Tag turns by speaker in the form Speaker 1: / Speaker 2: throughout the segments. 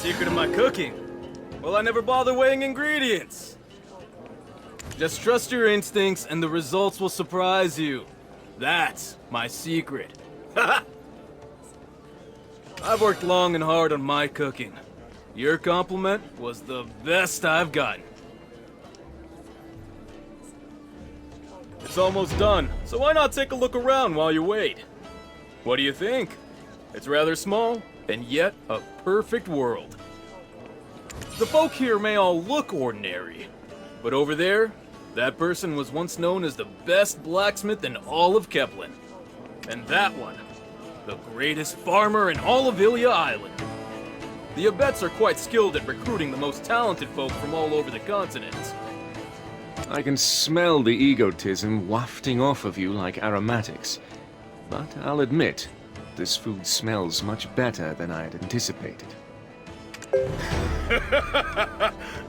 Speaker 1: secret of my cooking? Well, I never bother weighing ingredients. Just trust your instincts and the results will surprise you. That's my secret. I've worked long and hard on my cooking. Your compliment was the best I've gotten. It's almost done, so why not take a look around while you wait? What do you think? It's rather small, and yet a perfect world. The folk here may all look ordinary, but over there, that person was once known as the best blacksmith in all of Keplen. And that one, the greatest farmer in all of Ilya Island. The Abets are quite skilled at recruiting the most talented folk from all over the continent.
Speaker 2: I can smell the egotism wafting off of you like aromatics. But I'll admit, this food smells much better than I had anticipated.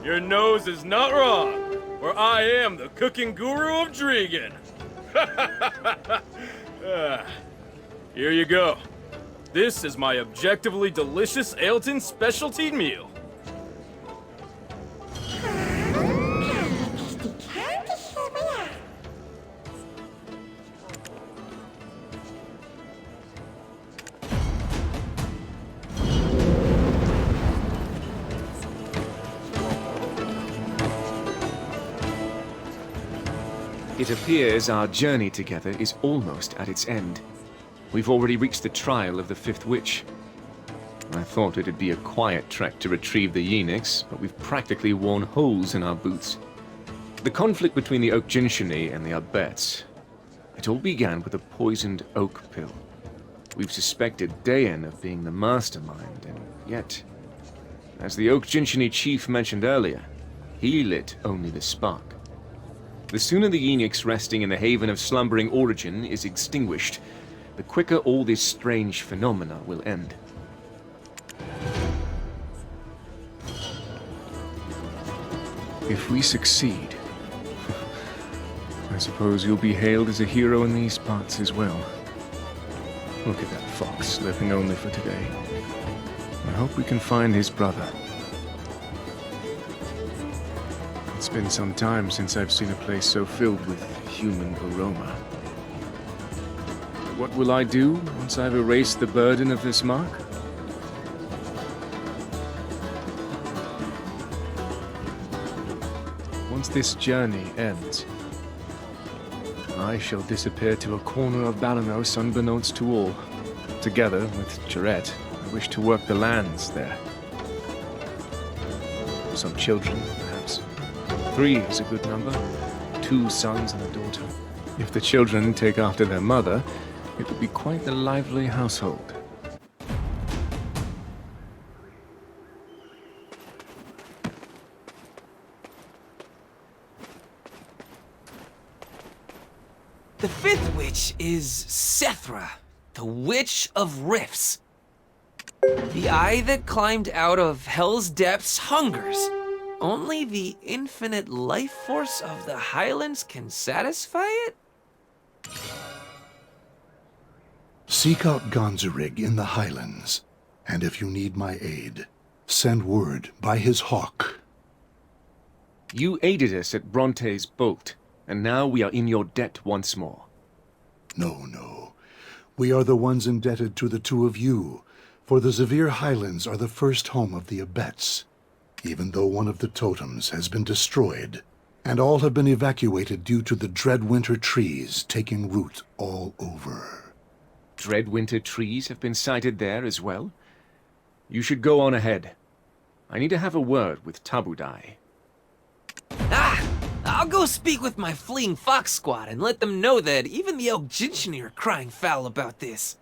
Speaker 1: Your nose is not wrong, for I am the cooking guru of Dregan. Here you go. This is my objectively delicious Ailton specialty meal.
Speaker 2: It appears our journey together is almost at its end. We've already reached the trial of the Fifth Witch. I thought it'd be a quiet trek to retrieve the Yenix, but we've practically worn holes in our boots. The conflict between the Oak Jinshini and the Abets, it all began with a poisoned oak pill. We've suspected Dayan of being the mastermind, and yet, as the Oak Jinshini chief mentioned earlier, he lit only the spark. The sooner the Yenix resting in the Haven of Slumbering Origin is extinguished, the quicker all this strange phenomena will end.
Speaker 3: If we succeed, I suppose you'll be hailed as a hero in these parts as well. Look at that fox, living only for today. I hope we can find his brother. It's been some time since I've seen a place so filled with human aroma. What will I do once I've erased the burden of this mark? Once this journey ends, I shall disappear to a corner of Balanos unbeknownst to all. Together with Jarette, I wish to work the lands there. Some children, perhaps. 3 is a good number. 2 sons and a daughter. If the children take after their mother, it will be quite the lively household.
Speaker 4: The Fifth Witch is Sethra, the Witch of Rifts. The eye that climbed out of Hell's depths hungers. Only the infinite life force of the Highlands can satisfy it?
Speaker 5: Seek out Gonzarig in the Highlands, and if you need my aid, send word by his hawk.
Speaker 2: You aided us at Bronte's boat, and now we are in your debt once more.
Speaker 5: No. We are the ones indebted to the two of you, for the Zavir Highlands are the first home of the Abets, even though one of the totems has been destroyed, and all have been evacuated due to the Dreadwinter trees taking root all over.
Speaker 2: Dreadwinter trees have been sighted there as well? You should go on ahead. I need to have a word with Tabudai.
Speaker 4: I'll go speak with my fleeing fox squad and let them know that even the Oak Jinshini are crying foul about this.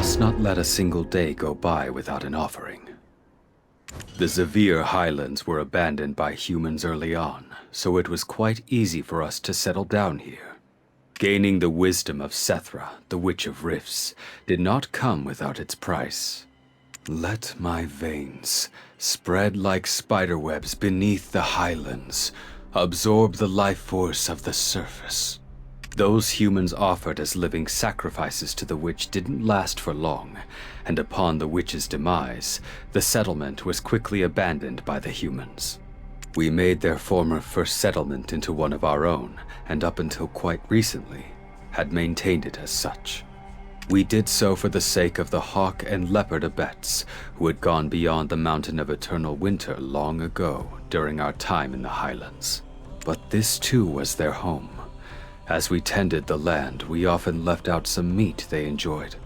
Speaker 6: must not let a single day go by without an offering. The Zavir Highlands were abandoned by humans early on, so it was quite easy for us to settle down here. Gaining the wisdom of Sethra, the Witch of Rifts, did not come without its price. Let my veins spread like spiderwebs beneath the highlands, absorb the life force of the surface. Those humans offered as living sacrifices to the witch didn't last for long, and upon the witch's demise, the settlement was quickly abandoned by the humans. We made their former first settlement into one of our own, and up until quite recently, had maintained it as such. We did so for the sake of the Hawk and Leopard Abets, who had gone beyond the Mountain of Eternal Winter long ago during our time in the Highlands. But this too was their home. As we tended the land, we often left out some meat they enjoyed.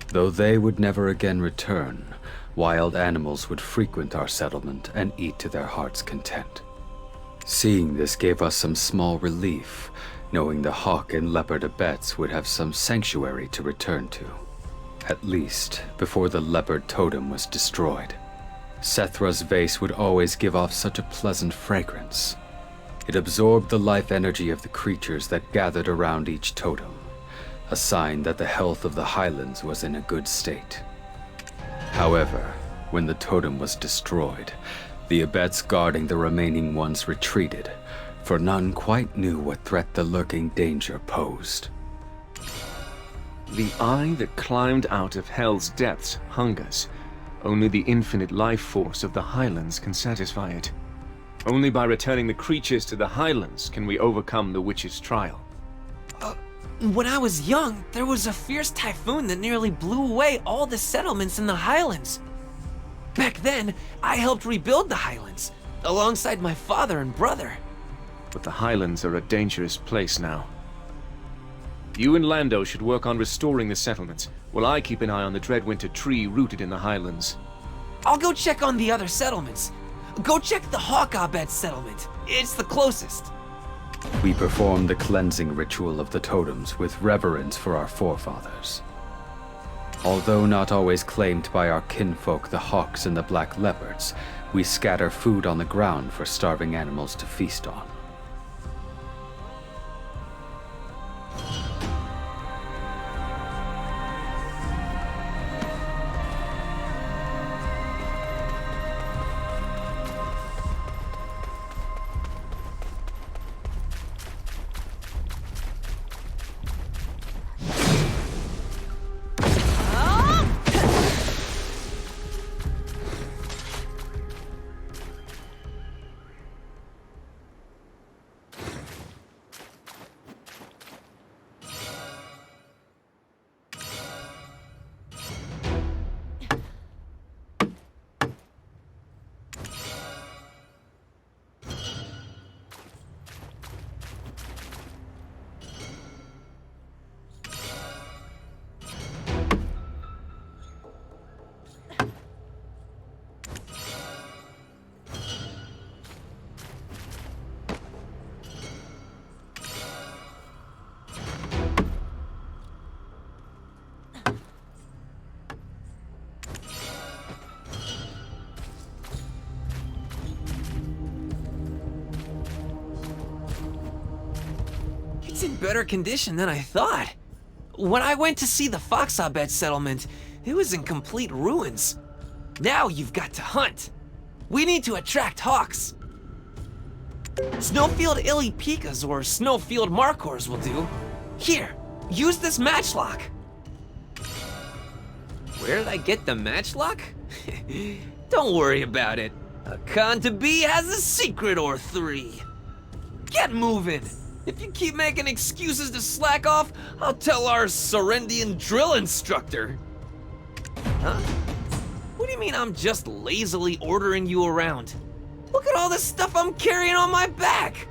Speaker 6: Though they would never again return, wild animals would frequent our settlement and eat to their heart's content. Seeing this gave us some small relief, knowing the Hawk and Leopard Abets would have some sanctuary to return to. At least, before the leopard totem was destroyed. Sethra's vase would always give off such a pleasant fragrance. It absorbed the life energy of the creatures that gathered around each totem, a sign that the health of the Highlands was in a good state. However, when the totem was destroyed, the Abets guarding the remaining ones retreated, for none quite knew what threat the lurking danger posed.
Speaker 2: The eye that climbed out of hell's depths hungers. Only the infinite life force of the Highlands can satisfy it. Only by returning the creatures to the Highlands can we overcome the witch's trial.
Speaker 4: When I was young, there was a fierce typhoon that nearly blew away all the settlements in the Highlands. Back then, I helped rebuild the Highlands, alongside my father and brother.
Speaker 2: But the Highlands are a dangerous place now. You and Lando should work on restoring the settlements, while I keep an eye on the Dreadwinter tree rooted in the Highlands.
Speaker 4: I'll go check on the other settlements. Go check the Hawkabet settlement. It's the closest.
Speaker 6: We performed the cleansing ritual of the totems with reverence for our forefathers. Although not always claimed by our kinfolk the Hawks and the Black Leopards, we scatter food on the ground for starving animals to feast on.
Speaker 4: It's in better condition than I thought. When I went to see the Foxabet settlement, it was in complete ruins. Now you've got to hunt. We need to attract hawks. Snowfield Illipikas or Snowfield Markors will do. Here, use this matchlock. Where did I get the matchlock? Don't worry about it. A Khan-to-be has a secret or three. Get moving. If you keep making excuses to slack off, I'll tell our Serendian drill instructor. Huh? What do you mean I'm just lazily ordering you around? Look at all this stuff I'm carrying on my back!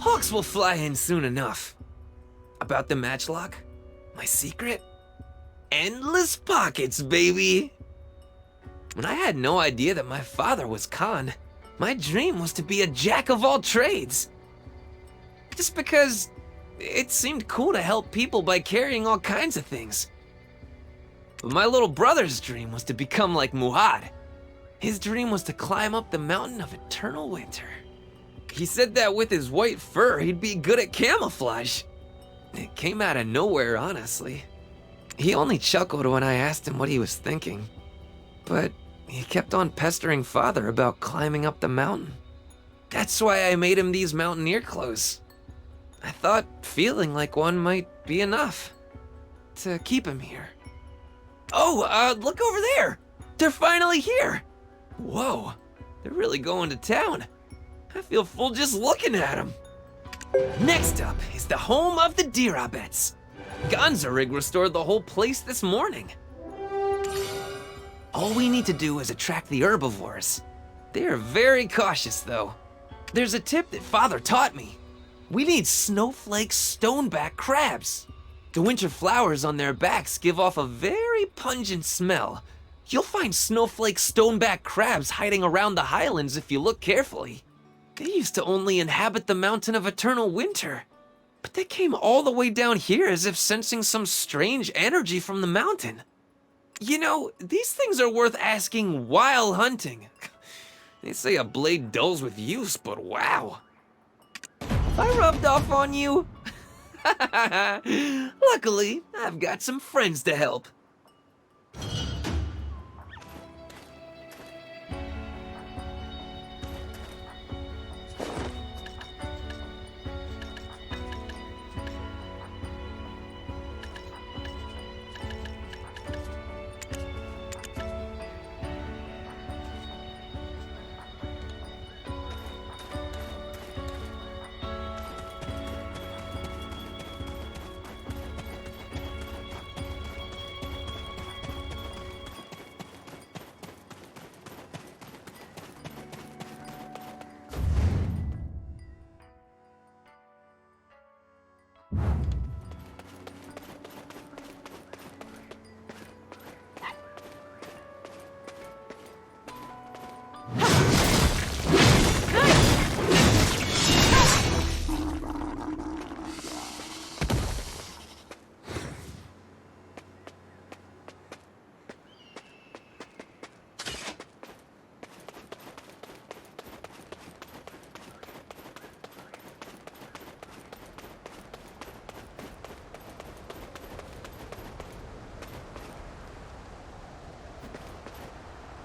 Speaker 4: Hawks will fly in soon enough. About the matchlock? My secret? Endless pockets, baby! When I had no idea that my father was Khan, my dream was to be a jack of all trades. Just because it seemed cool to help people by carrying all kinds of things. But my little brother's dream was to become like Muad. His dream was to climb up the mountain of eternal winter. He said that with his white fur, he'd be good at camouflage. It came out of nowhere, honestly. He only chuckled when I asked him what he was thinking. But he kept on pestering Father about climbing up the mountain. That's why I made him these mountaineer clothes. I thought feeling like one might be enough to keep him here. Oh, look over there! They're finally here! Whoa, they're really going to town. I feel full just looking at them. Next up is the home of the Dirabets. Gonzarig restored the whole place this morning. All we need to do is attract the herbivores. They are very cautious, though. There's a tip that Father taught me. We need snowflake stoneback crabs. The winter flowers on their backs give off a very pungent smell. You'll find snowflake stoneback crabs hiding around the highlands if you look carefully. They used to only inhabit the mountain of eternal winter, but they came all the way down here as if sensing some strange energy from the mountain. You know, these things are worth asking while hunting. They say a blade dulls with use, but wow. Have I rubbed off on you? Luckily, I've got some friends to help.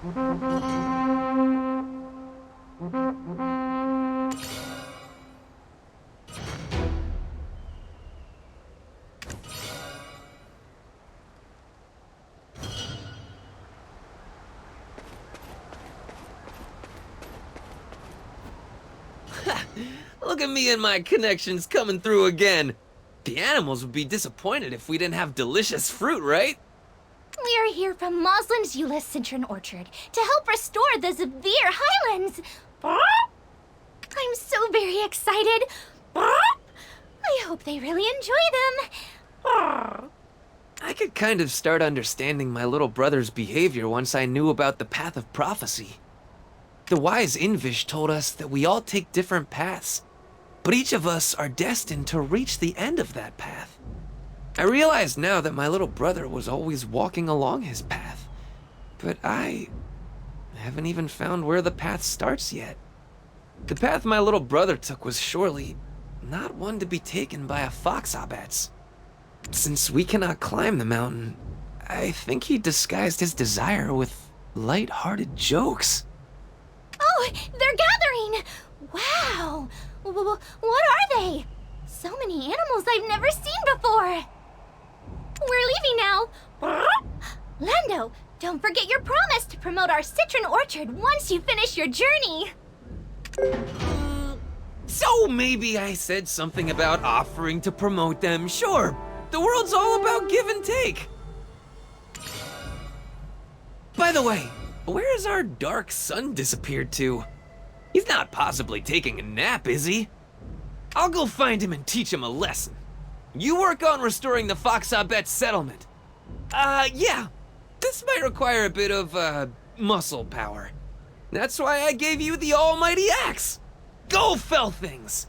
Speaker 4: Look at me and my connections coming through again. The animals would be disappointed if we didn't have delicious fruit, right?
Speaker 7: We're here from Moslim's Eula Citron Orchard to help restore the Zavir Highlands. I'm so very excited. I hope they really enjoy them.
Speaker 4: I could kind of start understanding my little brother's behavior once I knew about the Path of Prophecy. The wise Invish told us that we all take different paths, but each of us are destined to reach the end of that path. I realize now that my little brother was always walking along his path, but I haven't even found where the path starts yet. The path my little brother took was surely not one to be taken by a Foxabets. Since we cannot climb the mountain, I think he disguised his desire with light-hearted jokes.
Speaker 7: Oh, they're gathering! Wow! What are they? So many animals I've never seen before! We're leaving now! Lando, don't forget your promise to promote our citron orchard once you finish your journey!
Speaker 4: So maybe I said something about offering to promote them. Sure, the world's all about give and take. By the way, where has our dark son disappeared to? He's not possibly taking a nap, is he? I'll go find him and teach him a lesson. You work on restoring the Foxabet settlement. Yeah. This might require a bit of, muscle power. That's why I gave you the almighty axe. Go fell things!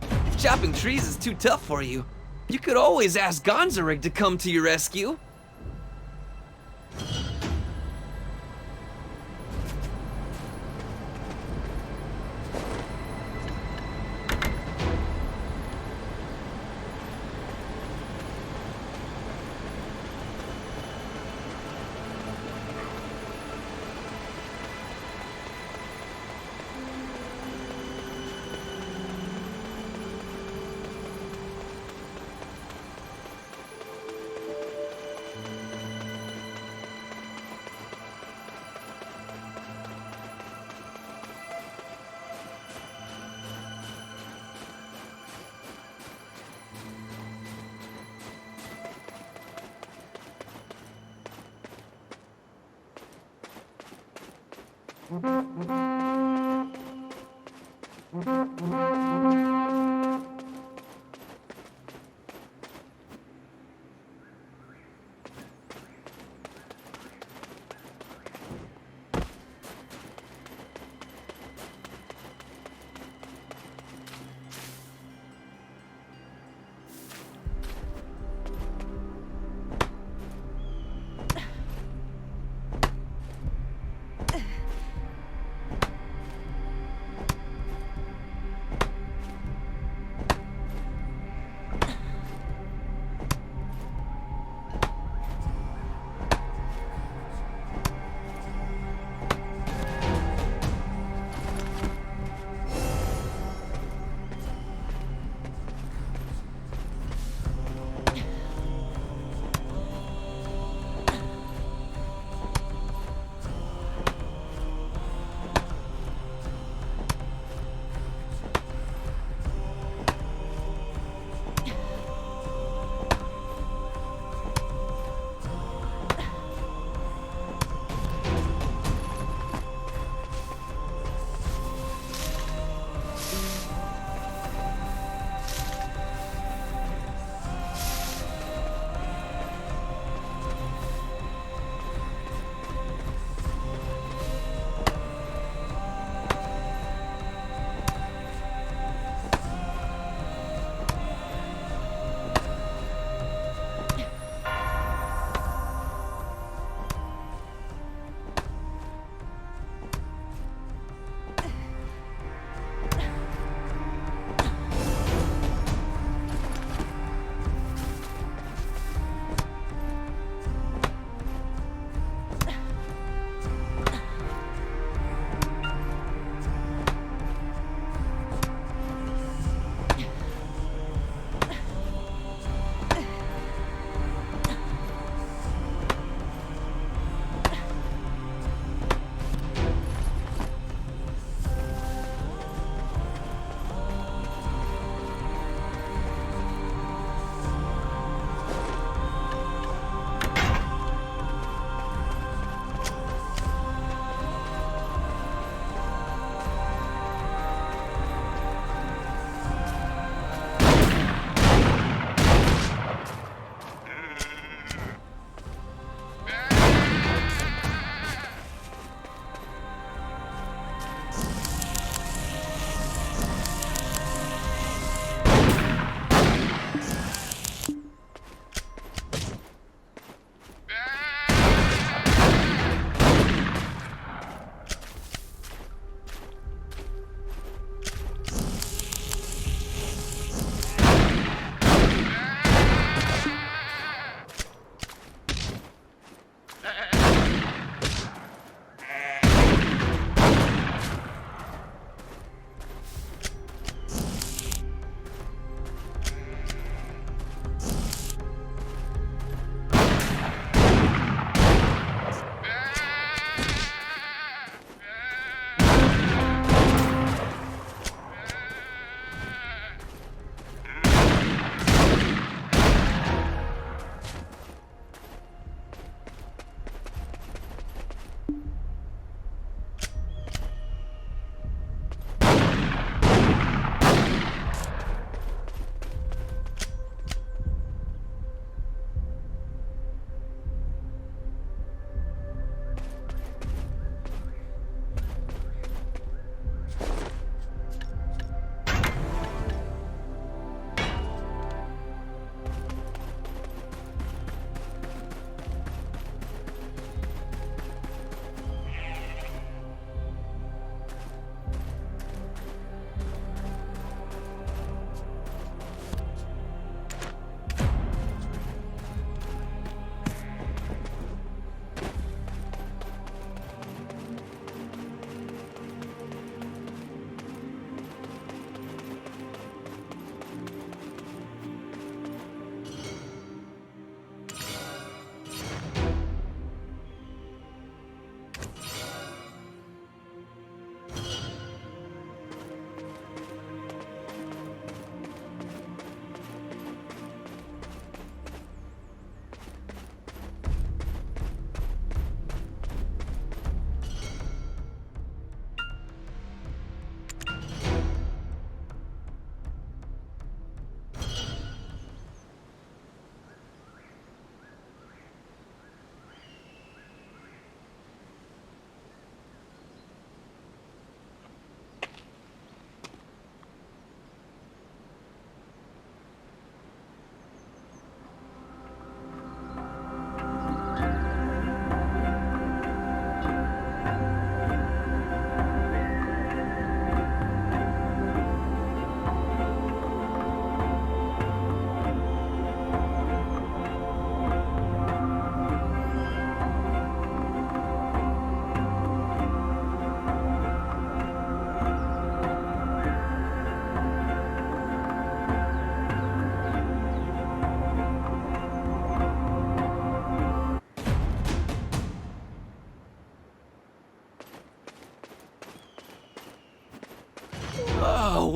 Speaker 4: If chopping trees is too tough for you, you could always ask Gonzarig to come to your rescue.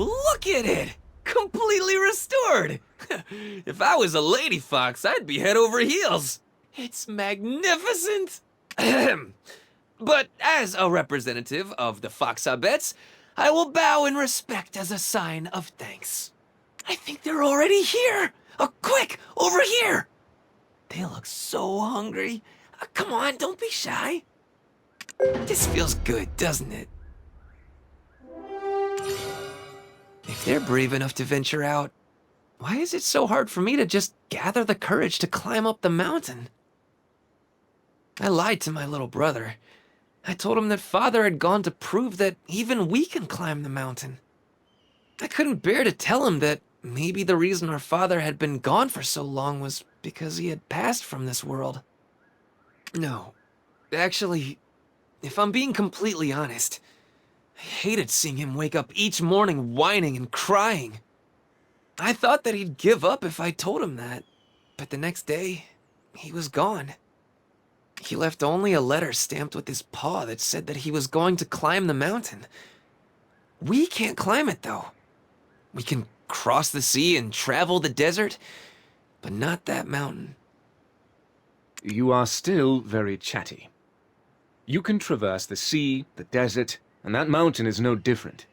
Speaker 4: look at it! Completely restored! If I was a lady fox, I'd be head over heels. It's magnificent! But as a representative of the Foxabettes, I will bow in respect as a sign of thanks. I think they're already here! Quick, over here! They look so hungry. Come on, don't be shy. This feels good, doesn't it? If they're brave enough to venture out, why is it so hard for me to just gather the courage to climb up the mountain? I lied to my little brother. I told him that Father had gone to prove that even we can climb the mountain. I couldn't bear to tell him that maybe the reason our father had been gone for so long was because he had passed from this world. No, actually, if I'm being completely honest, I hated seeing him wake up each morning whining and crying. I thought that he'd give up if I told him that, but the next day, he was gone. He left only a letter stamped with his paw that said that he was going to climb the mountain. We can't climb it, though. We can cross the sea and travel the desert, but not that mountain.
Speaker 2: You are still very chatty. You can traverse the sea, the desert, and that mountain is no different.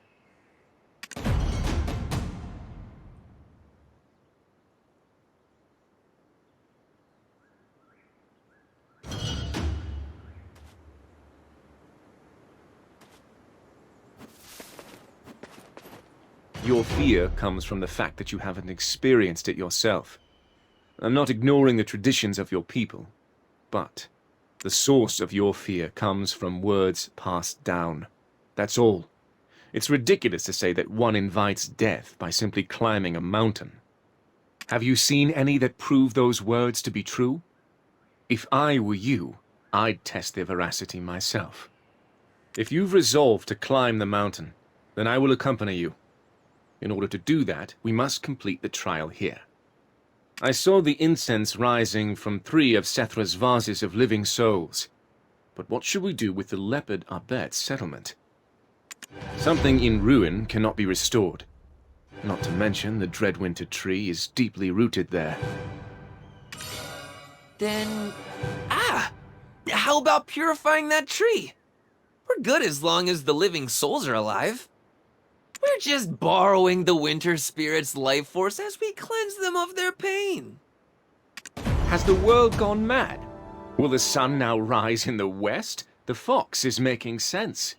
Speaker 2: Your fear comes from the fact that you haven't experienced it yourself. I'm not ignoring the traditions of your people, but the source of your fear comes from words passed down. That's all. It's ridiculous to say that one invites death by simply climbing a mountain. Have you seen any that prove those words to be true? If I were you, I'd test their veracity myself. If you've resolved to climb the mountain, then I will accompany you. In order to do that, we must complete the trial here. I saw the incense rising from 3 of Sethra's vases of living souls. But what should we do with the Leopard Abet settlement? Something in ruin cannot be restored. Not to mention the Dreadwinter tree is deeply rooted there.
Speaker 4: Then, how about purifying that tree? We're good as long as the living souls are alive. We're just borrowing the winter spirit's life force as we cleanse them of their pain.
Speaker 2: Has the world gone mad? Will the sun now rise in the west? The fox is making sense.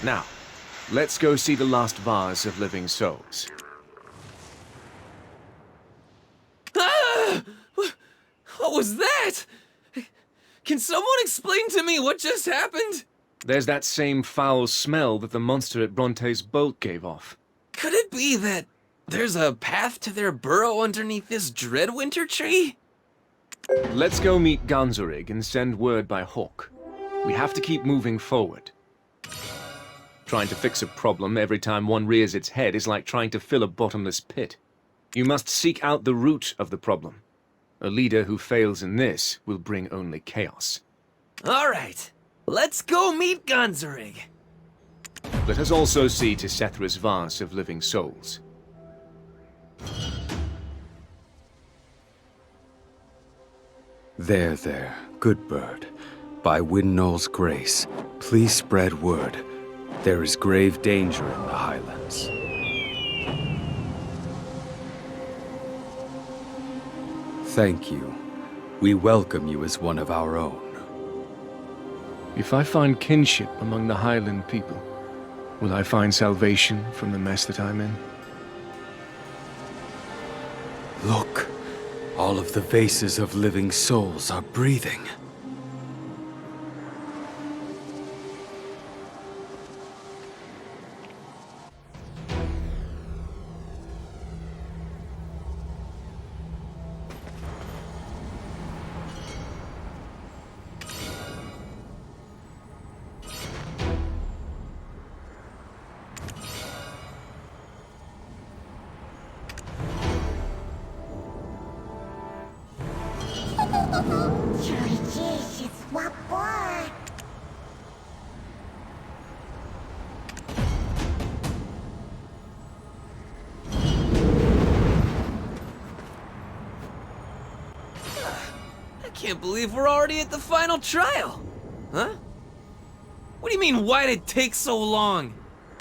Speaker 2: Now, let's go see the last vase of living souls.
Speaker 4: Ah! What was that? Can someone explain to me what just happened?
Speaker 2: There's that same foul smell that the monster at Bronte's bolt gave off.
Speaker 4: Could it be that there's a path to their burrow underneath this Dreadwinter tree?
Speaker 2: Let's go meet Ganzorig and send word by Hawk. We have to keep moving forward. Trying to fix a problem every time one rears its head is like trying to fill a bottomless pit. You must seek out the root of the problem. A leader who fails in this will bring only chaos.
Speaker 4: All right, let's go meet Ganzorig.
Speaker 2: Let us also see to Sethra's vase of living souls.
Speaker 6: There, good bird. By Windknow's grace, please spread word. There is grave danger in the Highlands. Thank you. We welcome you as one of our own.
Speaker 3: If I find kinship among the Highland people, will I find salvation from the mess that I'm in?
Speaker 6: Look, all of the vases of living souls are breathing.
Speaker 4: I can't believe we're already at the final trial. Huh? What do you mean, why'd it take so long?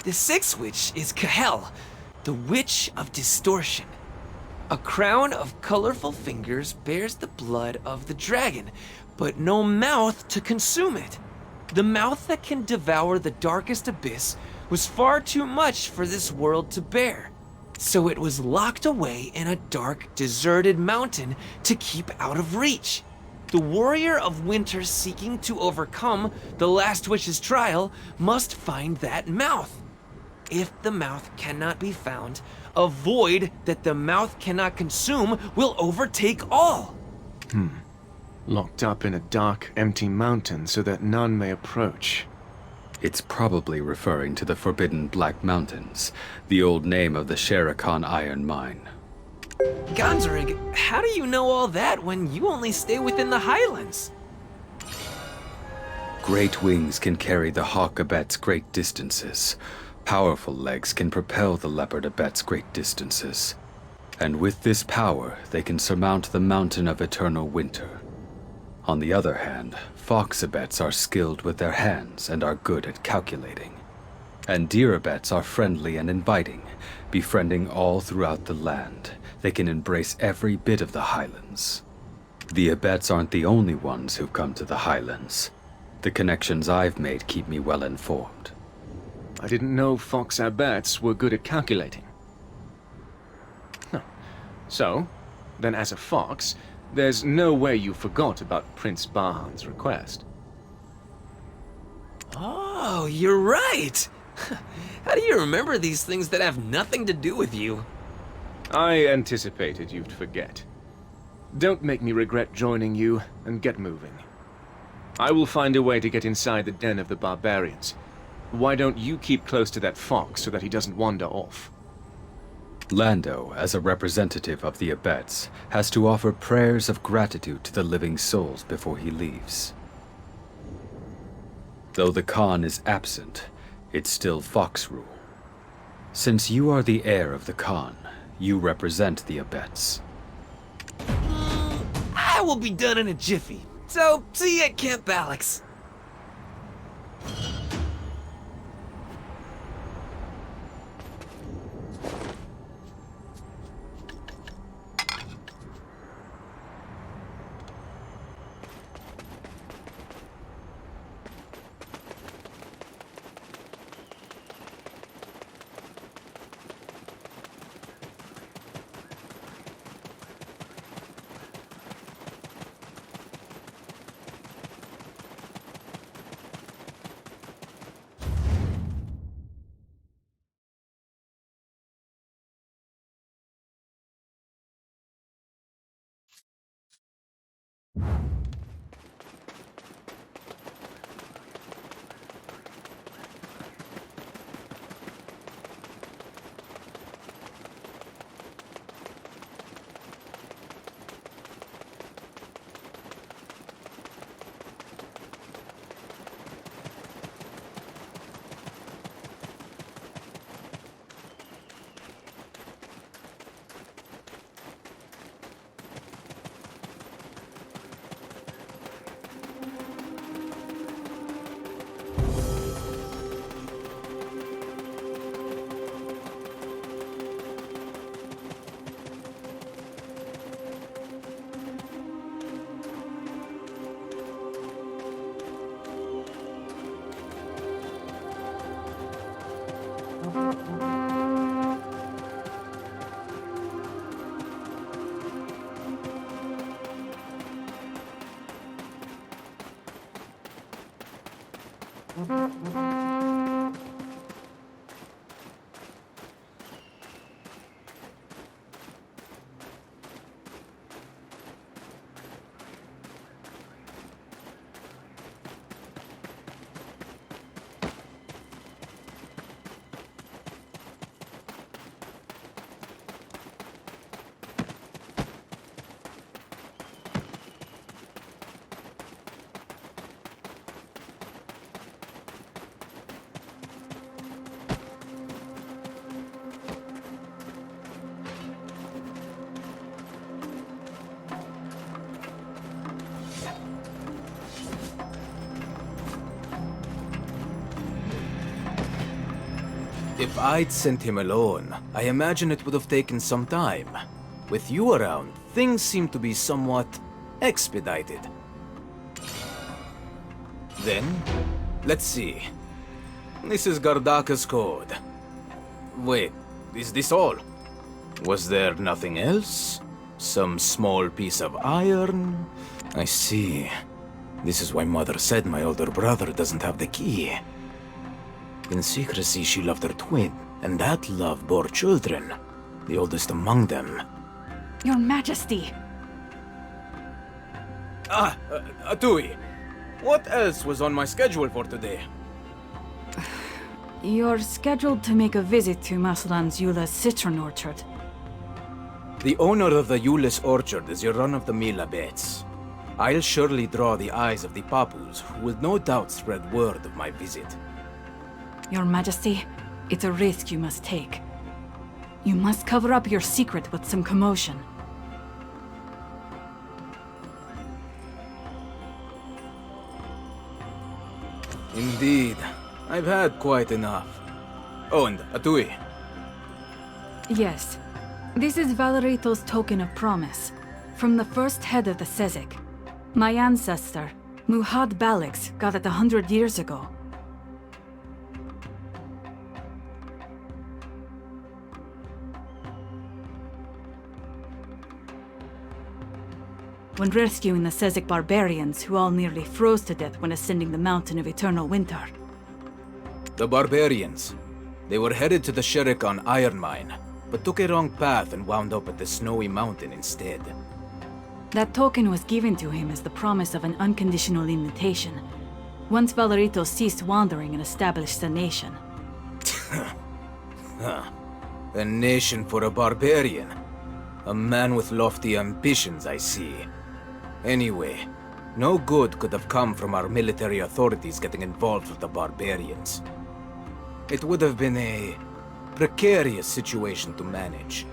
Speaker 4: The sixth witch is Kahel, the Witch of Distortion. A crown of colorful fingers bears the blood of the dragon, but no mouth to consume it. The mouth that can devour the darkest abyss was far too much for this world to bear. So it was locked away in a dark, deserted mountain to keep out of reach. The warrior of winter seeking to overcome the last witch's trial must find that mouth. If the mouth cannot be found, a void that the mouth cannot consume will overtake all.
Speaker 3: Locked up in a dark, empty mountain so that none may approach.
Speaker 6: It's probably referring to the Forbidden Black Mountains, the old name of the Sherakan iron mine.
Speaker 4: Gonzarig, how do you know all that when you only stay within the Highlands?
Speaker 6: Great wings can carry the hawk abets great distances. Powerful legs can propel the leopard abets great distances. And with this power, they can surmount the mountain of eternal winter. On the other hand, fox abets are skilled with their hands and are good at calculating. And deer abets are friendly and inviting, befriending all throughout the land. They can embrace every bit of the Highlands. The abets aren't the only ones who've come to the Highlands. The connections I've made keep me well informed.
Speaker 3: I didn't know fox abats were good at calculating. Huh. So, then as a fox, there's no way you forgot about Prince Bahan's request.
Speaker 4: Oh, you're right. How do you remember these things that have nothing to do with you?
Speaker 3: I anticipated you'd forget. Don't make me regret joining you, and get moving. I will find a way to get inside the den of the barbarians. Why don't you keep close to that fox so that he doesn't wander off?
Speaker 6: Lando, as a representative of the abets, has to offer prayers of gratitude to the living souls before he leaves. Though the Khan is absent, it's still fox rule. Since you are the heir of the Khan, you represent the abets.
Speaker 4: I will be done in a jiffy. So, see you at Camp Alex.
Speaker 8: If I'd sent him alone, I imagine it would have taken some time. With you around, things seem to be somewhat expedited. Then, let's see. This is Gardaka's code. Wait, is this all? Was there nothing else? Some small piece of iron? I see. This is why Mother said my older brother doesn't have the key. In secrecy, she loved her twin, and that love bore children, the oldest among them.
Speaker 9: Your Majesty!
Speaker 8: Atui, what else was on my schedule for today?
Speaker 9: You're scheduled to make a visit to Maslan's Eula's citron orchard.
Speaker 8: The owner of the Euless orchard is your run-of-the-mill abbess. I'll surely draw the eyes of the Papus, who will no doubt spread word of my visit.
Speaker 9: Your Majesty, it's a risk you must take. You must cover up your secret with some commotion.
Speaker 8: Indeed, I've had quite enough. Oh, and Atui.
Speaker 9: Yes. This is Valerito's token of promise, from the first head of the Sezek. My ancestor, Muhad Balix, got it 100 years ago. When rescuing the Sezek barbarians, who all nearly froze to death when ascending the Mountain of Eternal Winter.
Speaker 8: The barbarians. They were headed to the Sherikon iron mine, but took a wrong path and wound up at the Snowy Mountain instead.
Speaker 9: That token was given to him as the promise of an unconditional invitation, once Valerito ceased wandering and established a nation.
Speaker 8: A nation for a barbarian. A man with lofty ambitions, I see. Anyway, no good could have come from our military authorities getting involved with the barbarians. It would have been a precarious situation to manage.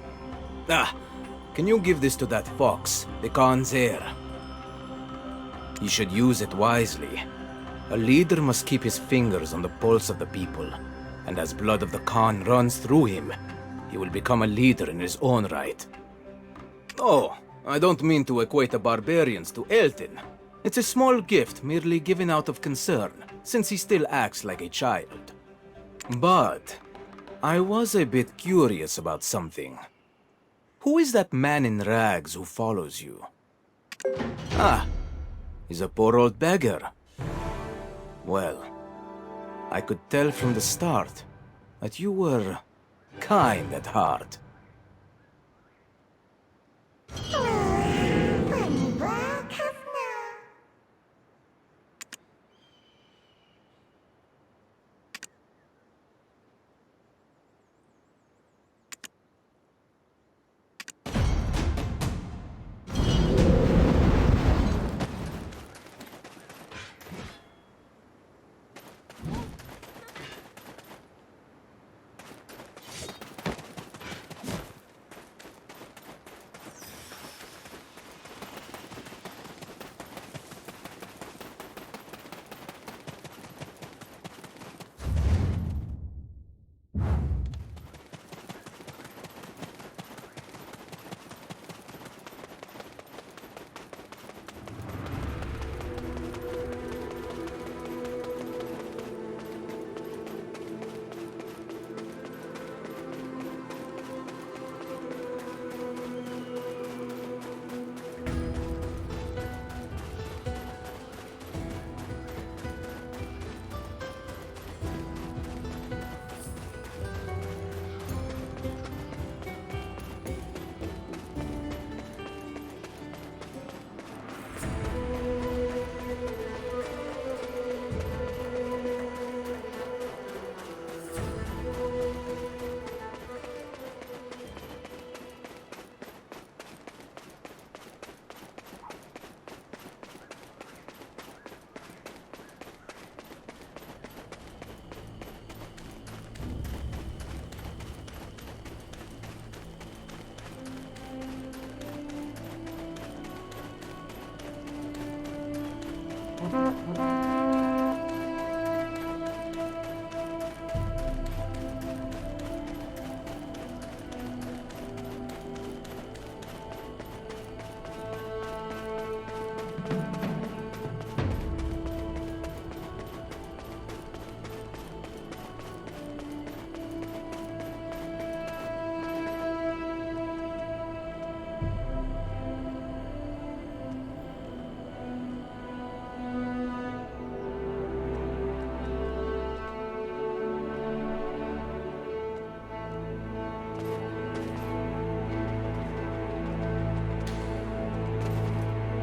Speaker 8: Can you give this to that fox, the Khan's heir? He should use it wisely. A leader must keep his fingers on the pulse of the people, and as blood of the Khan runs through him, he will become a leader in his own right. Oh, I don't mean to equate the barbarians to Elton. It's a small gift merely given out of concern, since he still acts like a child. But I was a bit curious about something. Who is that man in rags who follows you? He's a poor old beggar. Well, I could tell from the start that you were kind at heart.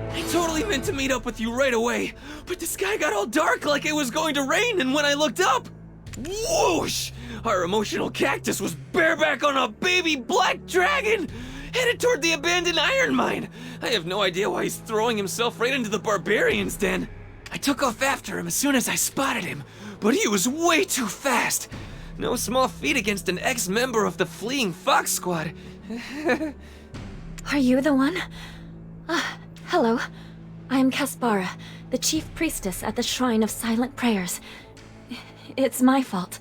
Speaker 4: I totally meant to meet up with you right away, but the sky got all dark like it was going to rain, and when I looked up, whoosh! Our emotional cactus was bareback on a baby black dragon, headed toward the abandoned iron mine. I have no idea why he's throwing himself right into the barbarian's den. I took off after him as soon as I spotted him, but he was way too fast. No small feat against an ex-member of the fleeing Fox Squad.
Speaker 10: Are you the one? Hello. I am Caspara, the chief priestess at the Shrine of Silent Prayers. It's my fault.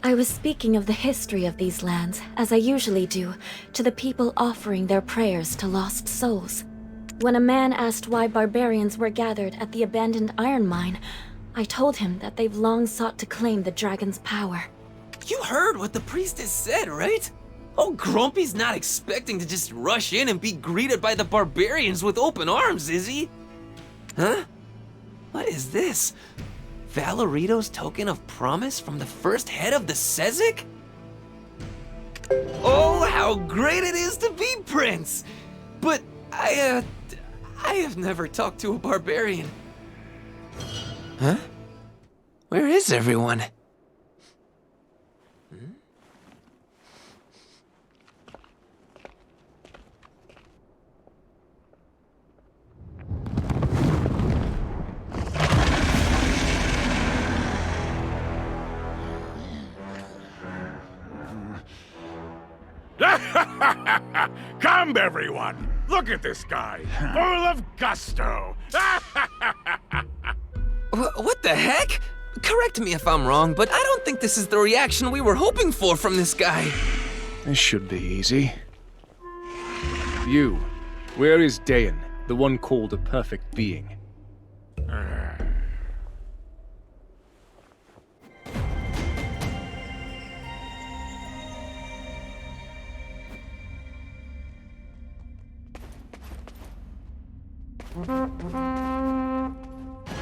Speaker 10: I was speaking of the history of these lands, as I usually do, to the people offering their prayers to lost souls. When a man asked why barbarians were gathered at the abandoned iron mine, I told him that they've long sought to claim the dragon's power.
Speaker 4: You heard what the priestess said, right? Oh, Grumpy's not expecting to just rush in and be greeted by the barbarians with open arms, is he? Huh? What is this? Valerito's token of promise from the first head of the Sezek? Oh, how great it is to be Prince! But I have never talked to a barbarian. Huh? Where is everyone?
Speaker 11: Come, everyone! Look at this guy, full of gusto!
Speaker 4: What the heck? Correct me if I'm wrong, but I don't think this is the reaction we were hoping for from this guy.
Speaker 3: This should be easy. You, where is Dayan, the one called a perfect being?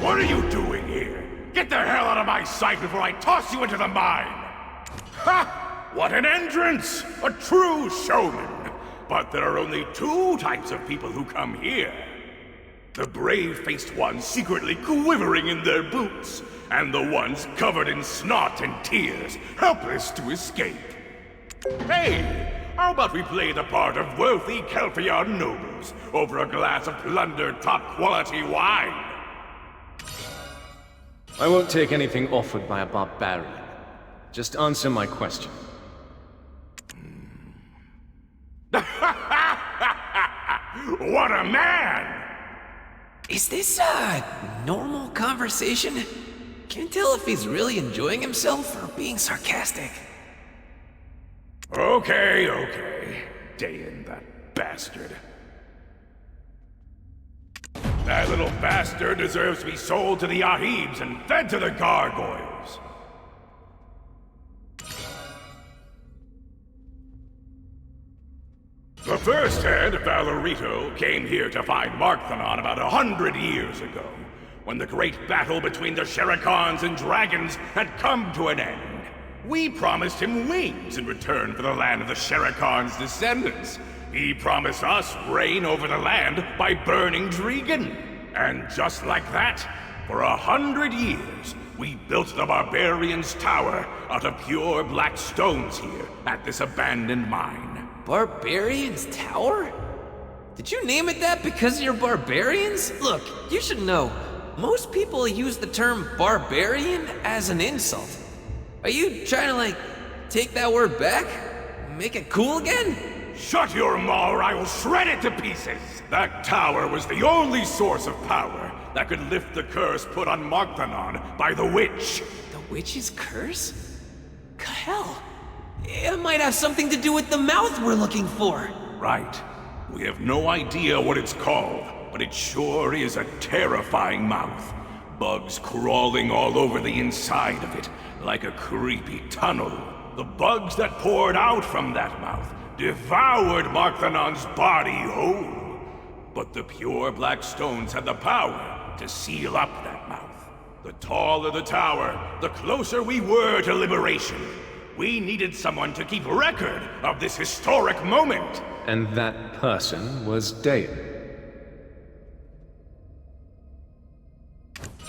Speaker 11: What are you doing here? Get the hell out of my sight before I toss you into the mine! Ha! What an entrance! A true showman! But there are only two types of people who come here. The brave-faced ones secretly quivering in their boots, and the ones covered in snot and tears, helpless to escape. Hey! How about we play the part of wealthy Kelpion nobles over a glass of plundered top-quality wine?
Speaker 2: I won't take anything offered by a barbarian. Just answer my question.
Speaker 11: What a man!
Speaker 4: Is this a normal conversation? Can't tell if he's really enjoying himself or being sarcastic.
Speaker 11: Okay. Dayan, that bastard. That little bastard deserves to be sold to the Ahibs and fed to the gargoyles. The first head, Valerito, came here to find Markthanon about 100 years ago, when the great battle between the Sherikans and dragons had come to an end. We promised him wings in return for the land of the Sherikans' descendants. He promised us reign over the land by burning Dregan. And just like that, for 100 years, we built the Barbarians' Tower out of pure black stones here at this abandoned mine.
Speaker 4: Barbarians Tower? Did you name it that because you're barbarians? Look, you should know, most people use the term barbarian as an insult. Are you trying to, like, take that word back? Make it cool again?
Speaker 11: Shut your maw or I will shred it to pieces! That tower was the only source of power, that could lift the curse put on Markthanon by the witch.
Speaker 4: The witch's curse? Hell, it might have something to do with the mouth we're looking for.
Speaker 11: Right. We have no idea what it's called, but it sure is a terrifying mouth. Bugs crawling all over the inside of it, like a creepy tunnel. The bugs that poured out from that mouth devoured Markthanon's body whole. But the pure black stones had the power to seal up that mouth. The taller the tower, the closer we were to liberation. We needed someone to keep record of this historic moment.
Speaker 2: And that person was Dayan.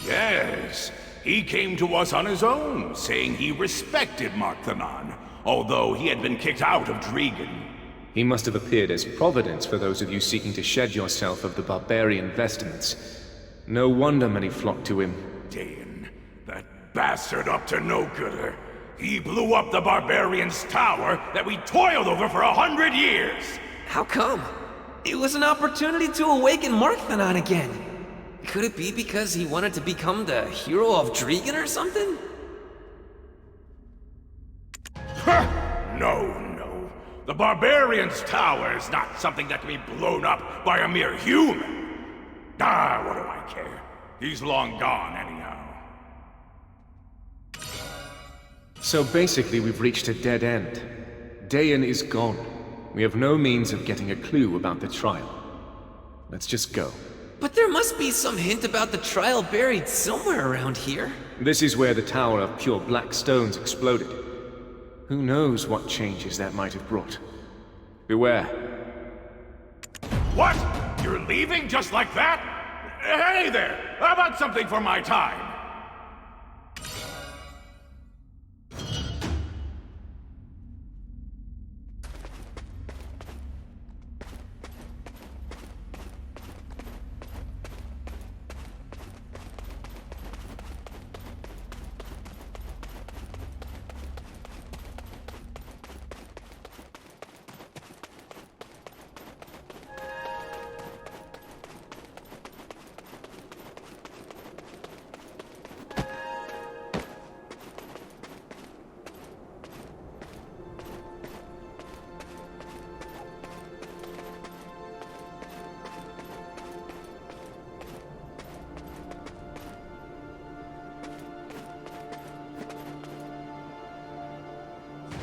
Speaker 11: Yes, he came to us on his own, saying he respected Markthanon, although he had been kicked out of Dregan.
Speaker 2: He must have appeared as providence for those of you seeking to shed yourself of the barbarian vestments. No wonder many flocked to him.
Speaker 11: Dayan, that bastard up to no gooder. He blew up the barbarian's tower that we toiled over for 100 years!
Speaker 4: How come? It was an opportunity to awaken Markthanon again. Could it be because he wanted to become the hero of Dregan or something?
Speaker 11: No. The barbarian's tower is not something that can be blown up by a mere human. What do I care? He's long gone anyhow.
Speaker 2: So basically we've reached a dead end. Dayan is gone. We have no means of getting a clue about the trial. Let's just go.
Speaker 4: But there must be some hint about the trial buried somewhere around here.
Speaker 2: This is where the Tower of Pure Black Stones exploded. Who knows what changes that might have brought. Beware.
Speaker 11: What? You're leaving just like that? Hey there! How about something for my time?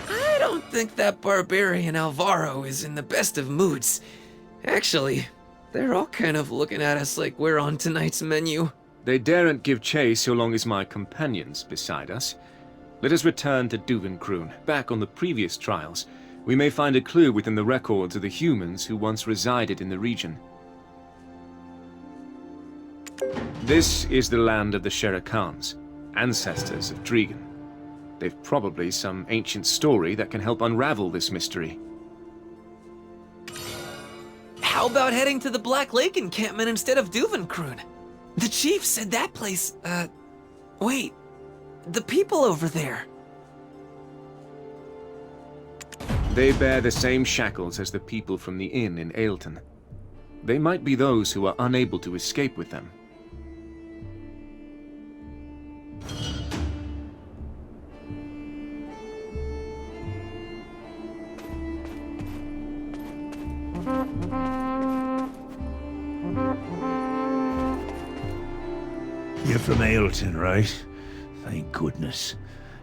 Speaker 4: I don't think that barbarian Alvaro is in the best of moods. Actually, they're all kind of looking at us like we're on tonight's menu.
Speaker 2: They daren't give chase so long as my companion's beside us. Let us return to Duvenkroon. Back on the previous trials, we may find a clue within the records of the humans who once resided in the region. This is the land of the Shere-Khans, ancestors of Dregan. They've probably some ancient story that can help unravel this mystery.
Speaker 4: How about heading to the Black Lake encampment instead of Duvenkroon? The chief said that place, wait, the people over there.
Speaker 2: They bear the same shackles as the people from the inn in Ailton. They might be those who are unable to escape with them.
Speaker 12: You're from Ailton, right? Thank goodness.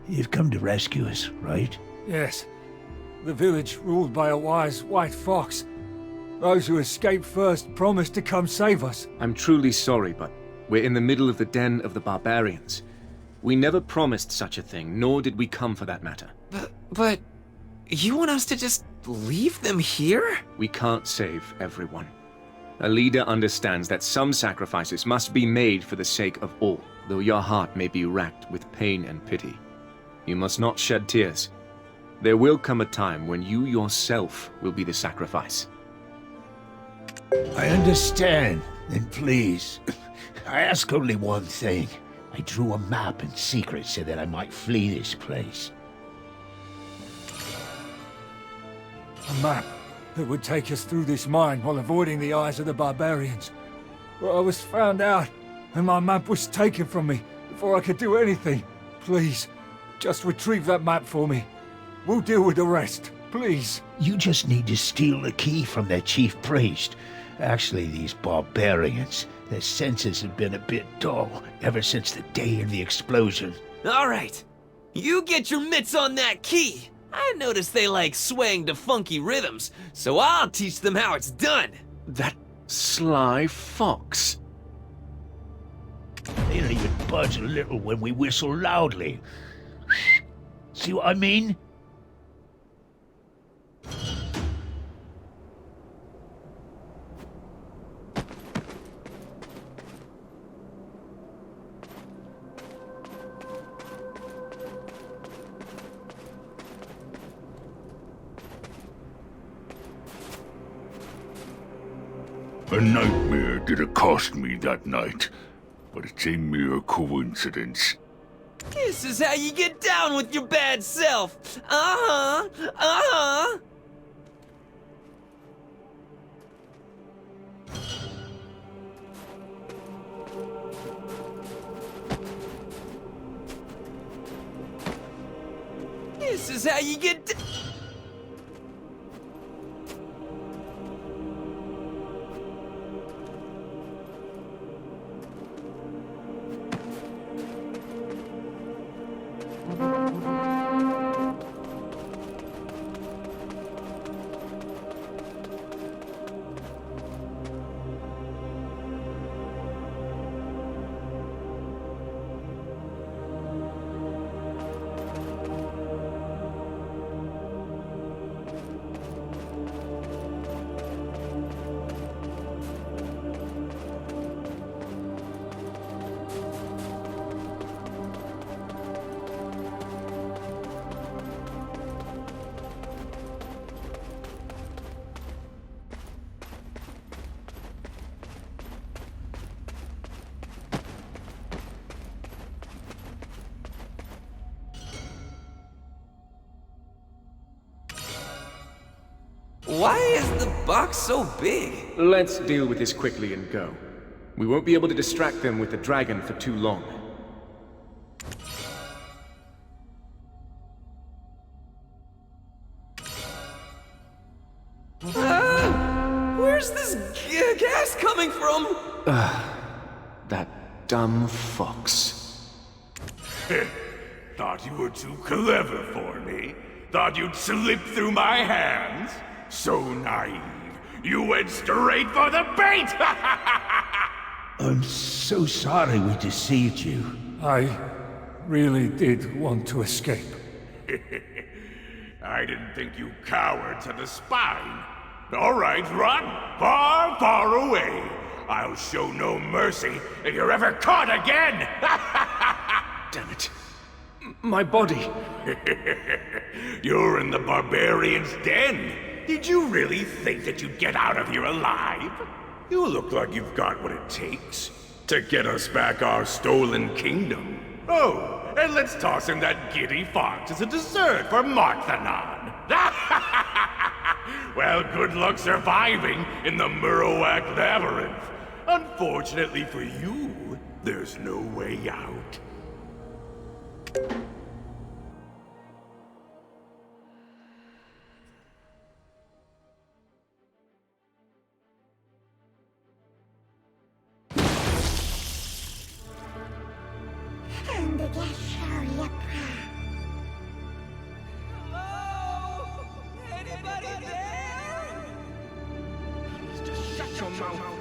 Speaker 12: You've come to rescue us, right?
Speaker 13: Yes. The village ruled by a wise white fox. Those who escaped first promised to come save us.
Speaker 2: I'm truly sorry, but we're in the middle of the den of the barbarians. We never promised such a thing, nor did we come for that matter.
Speaker 4: But you want us to just leave them here?
Speaker 2: We can't save everyone. A leader understands that some sacrifices must be made for the sake of all, though your heart may be racked with pain and pity. You must not shed tears. There will come a time when you yourself will be the sacrifice.
Speaker 12: I understand. Then please, I ask only one thing. I drew a map in secret so that I might flee this place.
Speaker 13: A map that would take us through this mine while avoiding the eyes of the barbarians. Well, I was found out and my map was taken from me before I could do anything. Please, just retrieve that map for me. We'll deal with the rest, please.
Speaker 12: You just need to steal the key from their chief priest. Actually, these barbarians, their senses have been a bit dull ever since the day of the explosion.
Speaker 4: All right, you get your mitts on that key. I noticed they like swaying to funky rhythms, so I'll teach them how it's done.
Speaker 2: That sly fox.
Speaker 12: They'll even budge a little when we whistle loudly. See what I mean?
Speaker 11: A nightmare did accost me that night, but it's a mere coincidence.
Speaker 4: This is how you get down with your bad self. Uh-huh, uh-huh. This is how you get Why is the box so big?
Speaker 2: Let's deal with this quickly and go. We won't be able to distract them with the dragon for too long.
Speaker 4: Where's this gas coming from?
Speaker 2: That dumb fox.
Speaker 11: Thought you were too clever for me? Thought you'd slip through my hands? So naive. You went straight for the bait!
Speaker 12: I'm so sorry we deceived you.
Speaker 13: I really did want to escape.
Speaker 11: I didn't think you cowards had the spine. All right, run far, far away. I'll show no mercy if you're ever caught again!
Speaker 2: Damn it. My body.
Speaker 11: You're in the barbarian's den. Did you really think that you'd get out of here alive? You look like you've got what it takes to get us back our stolen kingdom. Oh, and let's toss him that giddy fox as a dessert for Marthanon. Well, good luck surviving in the Murowak Labyrinth. Unfortunately for you, there's no way out.
Speaker 4: Hello? Anybody there?
Speaker 2: Just shut your mouth.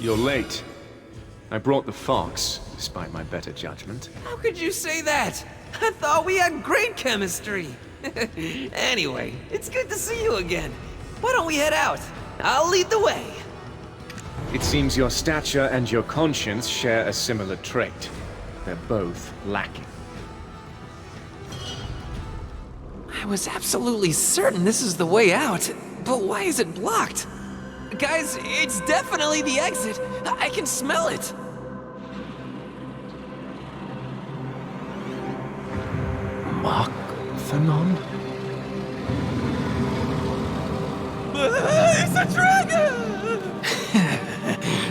Speaker 2: You're late. I brought the fox, despite my better judgment.
Speaker 4: How could you say that? I thought we had great chemistry. Anyway, it's good to see you again. Why don't we head out? I'll lead the way.
Speaker 2: It seems your stature and your conscience share a similar trait. They're both lacking.
Speaker 4: I was absolutely certain this is the way out, but why is it blocked? Guys, it's definitely the exit. I can smell it.
Speaker 3: Mach-Thanon?
Speaker 4: It's a dragon!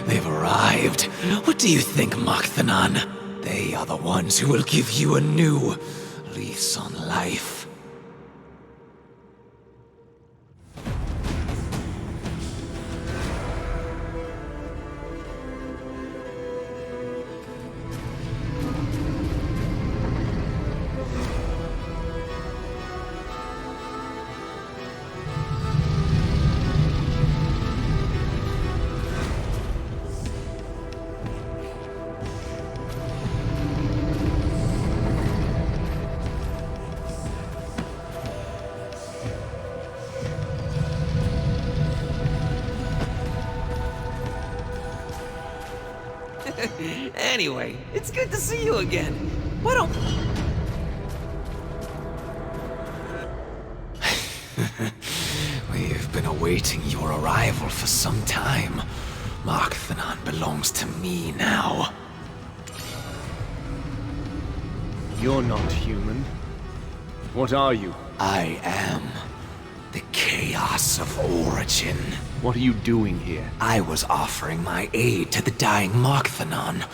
Speaker 4: They've arrived. What do you think, Mach-Thanon? They are the ones who will give you a new lease on life. Anyway, it's good to see you again. Why don't... We've been awaiting your arrival for some time. Mach-Thanon belongs to me now.
Speaker 2: You're not human. What are you?
Speaker 4: I am the Chaos of Origin.
Speaker 2: What are you doing here?
Speaker 4: I was offering my aid to the dying Mach-Thanon,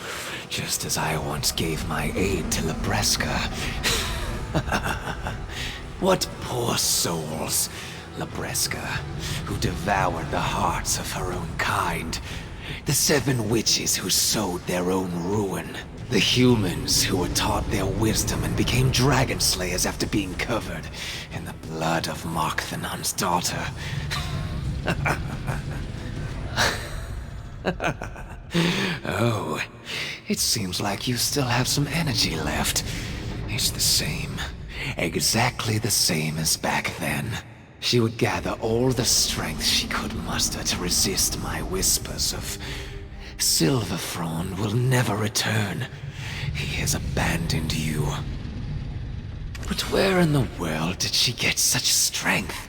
Speaker 4: just as I once gave my aid to Libresca. What poor souls, Libresca, who devoured the hearts of her own kind. The 7 witches who sowed their own ruin. The humans who were taught their wisdom and became dragon slayers after being covered in the blood of Mach-Thanon's daughter. Oh, it seems like you still have some energy left. It's the same, exactly the same as back then. She would gather all the strength she could muster to resist my whispers of Silverthorn will never return. He has abandoned you. But where in the world did she get such strength?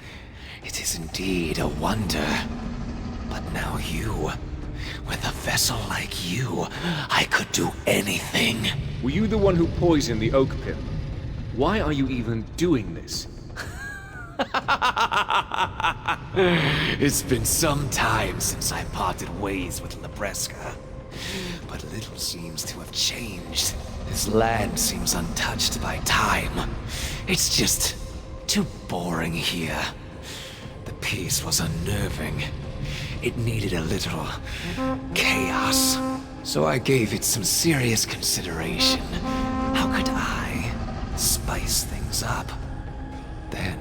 Speaker 4: It is indeed a wonder. But now you, with a vessel like you, I could do anything.
Speaker 2: Were you the one who poisoned the oak pill? Why are you even doing this?
Speaker 4: It's been some time since I parted ways with Libresca. But little seems to have changed. This land seems untouched by time. It's just too boring here. The peace was unnerving. It needed a little chaos. So I gave it some serious consideration. How could I spice things up? Then,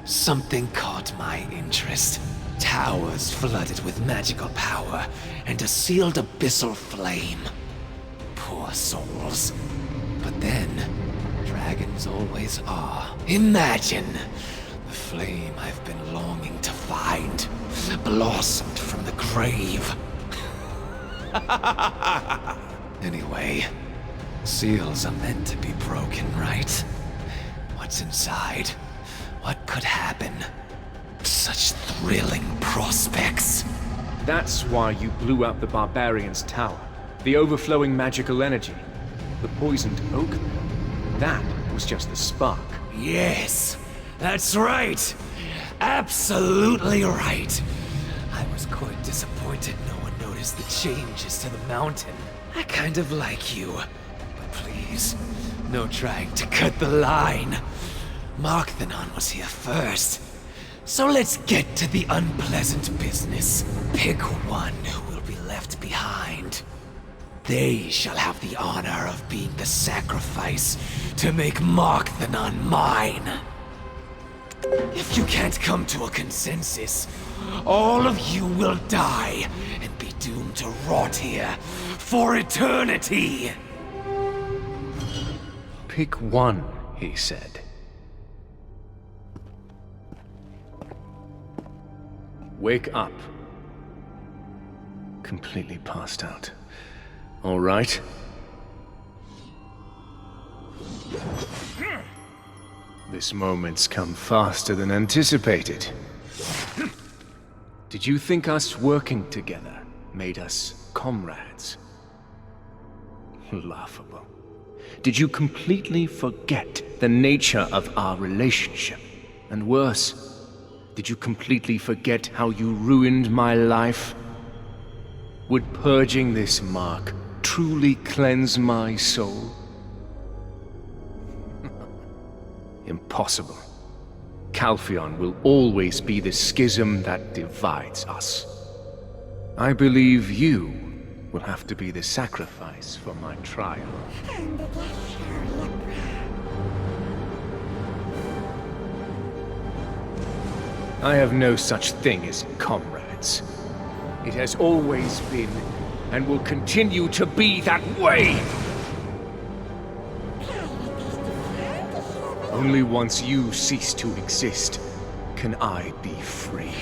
Speaker 4: something caught my interest. Towers flooded with magical power and a sealed abyssal flame. Poor souls. But then, dragons always are. Imagine the flame I've been longing to find blossomed from the grave. Anyway, seals are meant to be broken, right? What's inside? What could happen? Such thrilling prospects.
Speaker 2: That's why you blew up the Barbarian's tower. The overflowing magical energy. The poisoned oak pill. That was just the spark.
Speaker 4: Yes, that's right. Absolutely right. I was quite disappointed no one noticed the changes to the mountain. I kind of like you. But please, no trying to cut the line. Mach-Thanon was here first. So let's get to the unpleasant business. Pick one who will be left behind. They shall have the honor of being the sacrifice to make Mach-Thanon mine. If you can't come to a consensus, all of you will die and be doomed to rot here for eternity.
Speaker 2: Pick one, he said. Wake up. Completely passed out. All right. This moment's come faster than anticipated. Did you think us working together made us comrades? Laughable. Did you completely forget the nature of our relationship? And worse, did you completely forget how you ruined my life? Would purging this mark truly cleanse my soul? Impossible. Calpheon will always be the schism that divides us. I believe you will have to be the sacrifice for my trial. I have no such thing as comrades. It has always been, and will continue to be that way! Only once you cease to exist can I be free.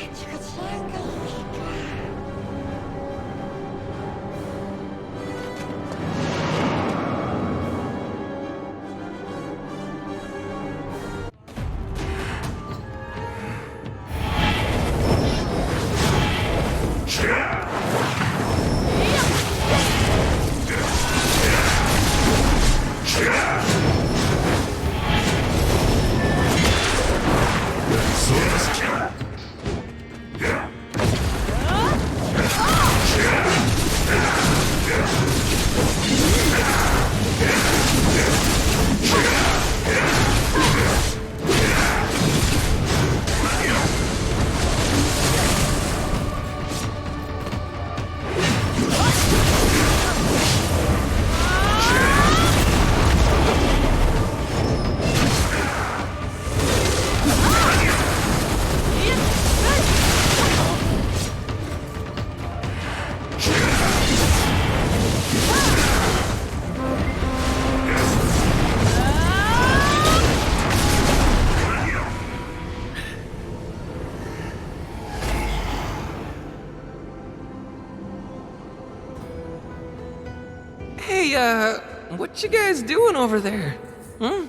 Speaker 4: Hey, what you guys doing over there? Hmm?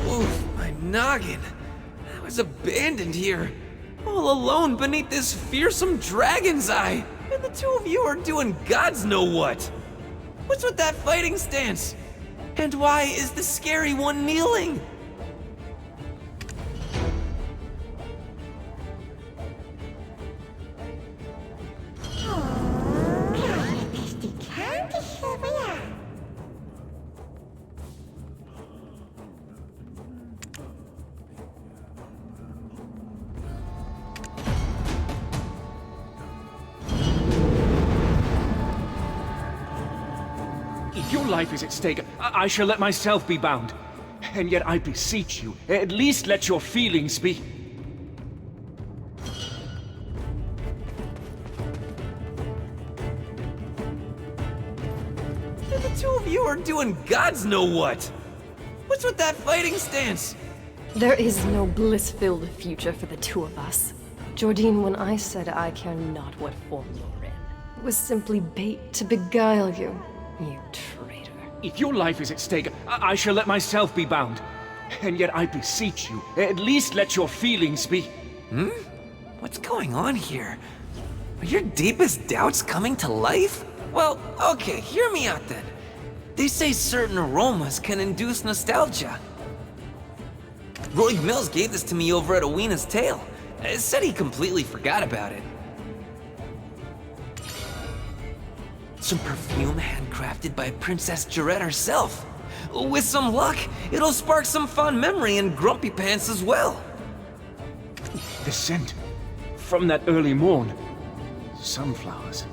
Speaker 4: Oof, my noggin. I was abandoned here, all alone beneath this fearsome dragon's eye. And the two of you are doing gods know what. What's with that fighting stance? And why is the scary one kneeling?
Speaker 2: If your life is at stake, I shall let myself be bound. And yet I beseech you, at least let your feelings be...
Speaker 4: And the two of you are doing gods know what. What's with that fighting stance?
Speaker 14: There is no bliss-filled future for the two of us. Jordine, when I said I care not what form you're in, it was simply bait to beguile you, you traitor.
Speaker 2: If your life is at stake, I shall let myself be bound. And yet I beseech you, at least let your feelings be...
Speaker 4: Hmm? What's going on here? Are your deepest doubts coming to life? Well, okay, hear me out then. They say certain aromas can induce nostalgia. Roy Mills gave this to me over at Oweena's Tale. It said he completely forgot about it. Some perfume handcrafted by Princess Jarette herself. With some luck, it'll spark some fond memory in Grumpy Pants as well.
Speaker 2: The scent from that early morn. Sunflowers.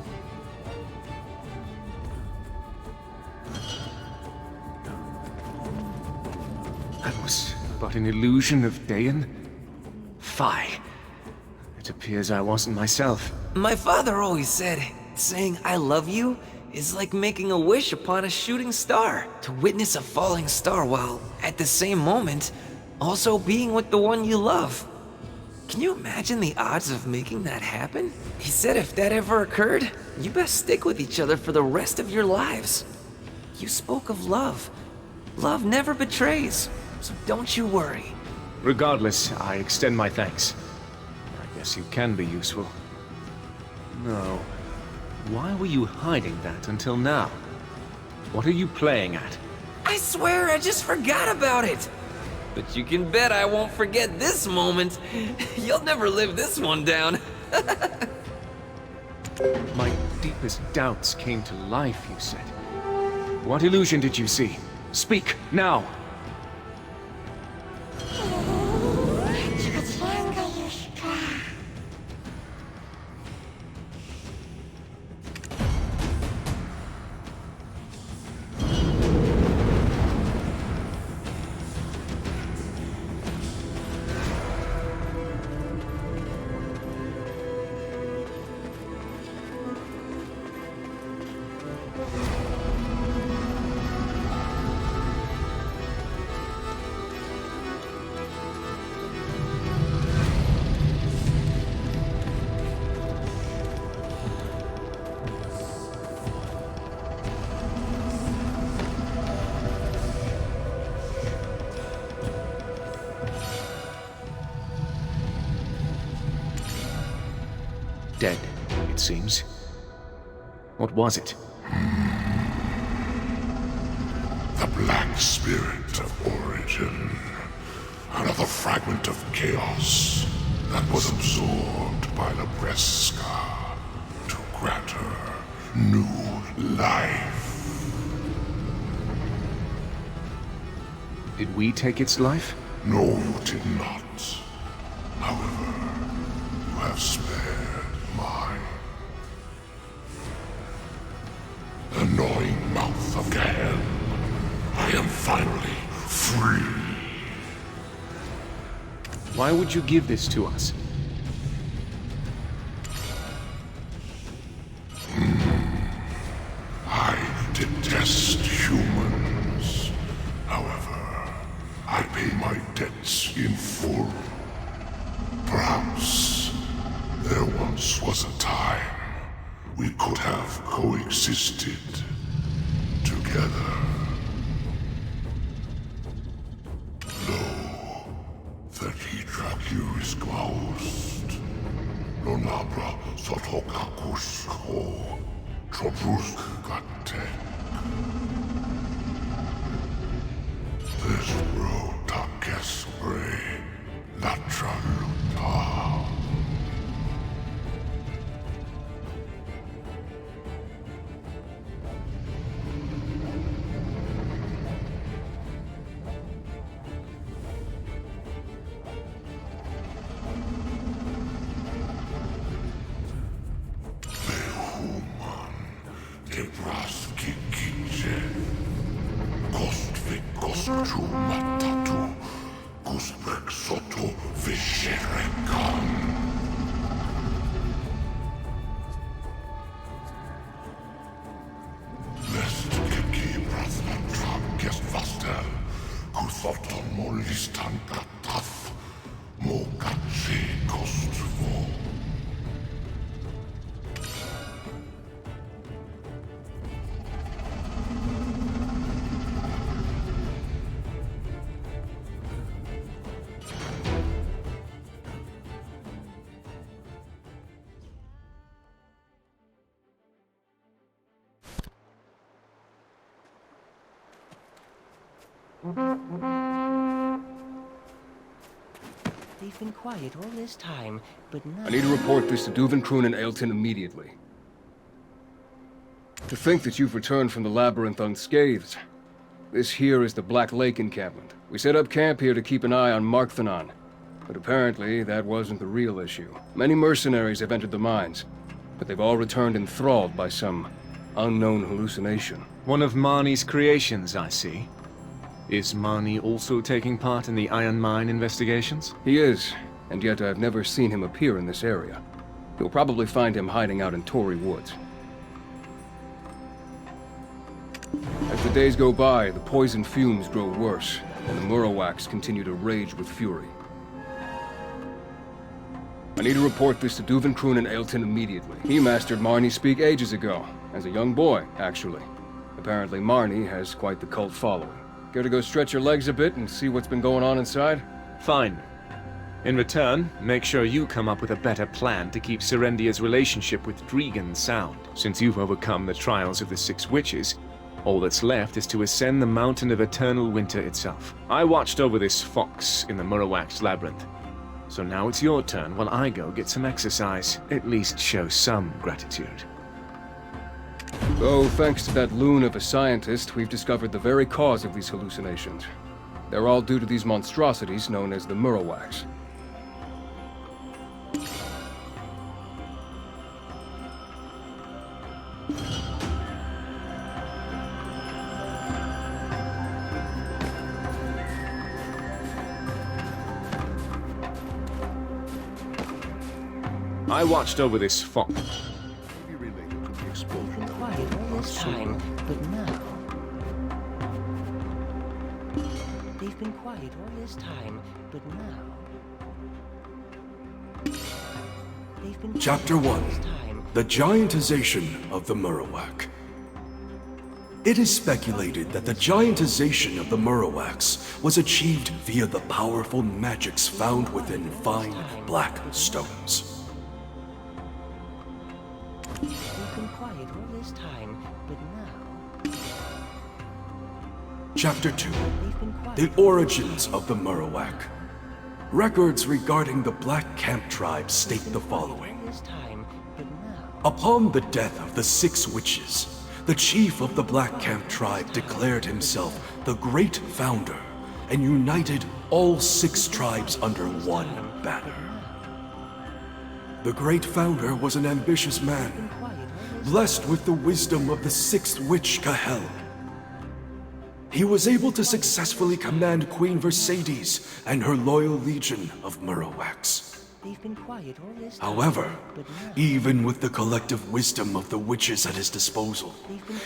Speaker 2: That was but an illusion of Dayan? Fie. It appears I wasn't myself.
Speaker 4: My father always said, saying I love you is like making a wish upon a shooting star. To witness a falling star while, at the same moment, also being with the one you love. Can you imagine the odds of making that happen? He said if that ever occurred, you best stick with each other for the rest of your lives. You spoke of love. Love never betrays, so don't you worry.
Speaker 2: Regardless, I extend my thanks. I guess you can be useful. No. Why were you hiding that until now? What are you playing at?
Speaker 4: I swear I just forgot about it. But you can bet I won't forget this moment. You'll never live this one down.
Speaker 2: My deepest doubts came to life, you said. What illusion did you see? Speak, now! Dead, it seems. What was it?
Speaker 11: The Black Spirit of Origin. Another fragment of chaos that was absorbed by Labreska to grant her new life.
Speaker 2: Did we take its life?
Speaker 11: No, you did not. However, you have spared mine. The gnawing mouth of Gael. I am finally free.
Speaker 2: Why would you give this to us?
Speaker 11: I detest humans. However, I pay my debts in full. Perhaps there once was a time we could have coexisted together. Lo, the Hidrakius Gwaust, Lonabra Sotokakusko, Trobruskate. This road Takespre, Latra Luta. Gebraski Kitche, Kostvi Kostru Matatu, Kusbrek Soto Visherekan. Lest Kiki Brathmatra Gestvastel, Kusoton Molistan Gataf, Mokachi Kostvo.
Speaker 15: They've been quiet all this time, but now...
Speaker 3: I need to report this to Duvenkroon and Ailton immediately. To think that you've returned from the labyrinth unscathed. This here is the Black Lake encampment. We set up camp here to keep an eye on Markthanon. But apparently, that wasn't the real issue. Many mercenaries have entered the mines.
Speaker 16: but they've all returned enthralled by some unknown hallucination.
Speaker 2: One of Marnie's creations, I see. Is Marnie also taking part in the Iron Mine investigations?
Speaker 16: He is, and yet I've never seen him appear in this area. You'll probably find him hiding out in Tory Woods. As the days go by, the poison fumes grow worse, and the Murrowax continue to rage with fury. I need to report this to Duvenkroon and Ailton immediately. He mastered Marnie speak ages ago, as a young boy, actually. Apparently Marnie has quite the cult following. Care to go stretch your legs a bit and see what's been going on inside?
Speaker 2: Fine. In return, make sure you come up with a better plan to keep Serendia's relationship with Dregan sound. Since you've overcome the trials of the Six Witches, all that's left is to ascend the Mountain of Eternal Winter itself. I watched over this fox in the Murrowax Labyrinth, so now it's your turn while I go get some exercise. At least show some gratitude.
Speaker 16: Though, thanks to that loon of a scientist, we've discovered the very cause of these hallucinations. They're all due to these monstrosities known as the Murrowax.
Speaker 2: I watched over this fox.
Speaker 15: Quiet all this time, but now... They've been quiet all this time, but now... They've been
Speaker 17: Chapter 1. The Giantization of the Murrowak. It is speculated that the giantization of the Murrowax was achieved via the powerful magics found within fine black stones.
Speaker 15: They've been quiet all this time, but now...
Speaker 17: Chapter 2. The Origins of the Murrowak. Records regarding the Black Camp tribe state the following. Upon the death of the Six Witches, the chief of the Black Camp tribe declared himself the Great Founder and united all 6 tribes under one banner. The Great Founder was an ambitious man, blessed with the wisdom of the 6th Witch Cahel. He was able to successfully command Queen Versailles and her loyal legion of Murrowax.
Speaker 15: They've been quiet all this time,
Speaker 17: However,
Speaker 15: but now...
Speaker 17: even with the collective wisdom of the witches at his disposal,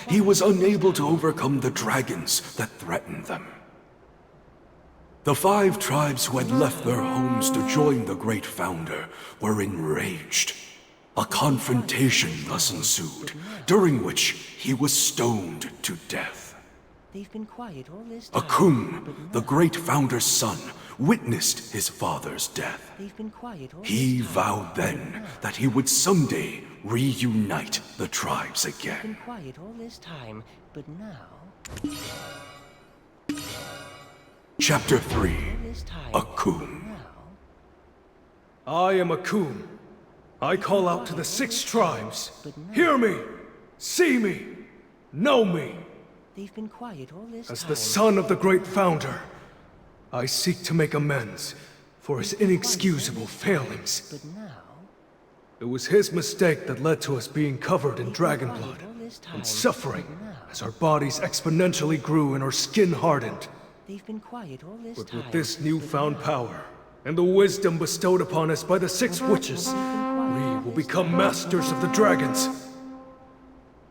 Speaker 17: he was unable to overcome the dragons that threatened them. The 5 tribes who had left their homes to join the Great Founder were enraged. A confrontation thus ensued, during which he was stoned to death.
Speaker 15: They've been quiet all this time,
Speaker 17: Akum, the Great Founder's son, witnessed his father's death.
Speaker 15: They've been quiet all
Speaker 17: He
Speaker 15: this time,
Speaker 17: vowed then that he would someday reunite the tribes
Speaker 15: They've
Speaker 17: again.
Speaker 15: been quiet all this time, but now...
Speaker 17: Chapter 3. Akum.
Speaker 18: I am Akum. I call out to the 6 tribes. Hear me! See me! Know me!
Speaker 15: They've been quiet all this
Speaker 18: As
Speaker 15: time.
Speaker 18: the son of the Great Founder, I seek to make amends for his inexcusable failings.
Speaker 15: But now...
Speaker 18: It was his mistake that led to us being covered in dragon blood and suffering as our bodies exponentially grew and our skin hardened.
Speaker 15: They've been quiet all this
Speaker 18: But
Speaker 15: time.
Speaker 18: with this newfound power and the wisdom bestowed upon us by the 6 witches, we will become masters of the dragons.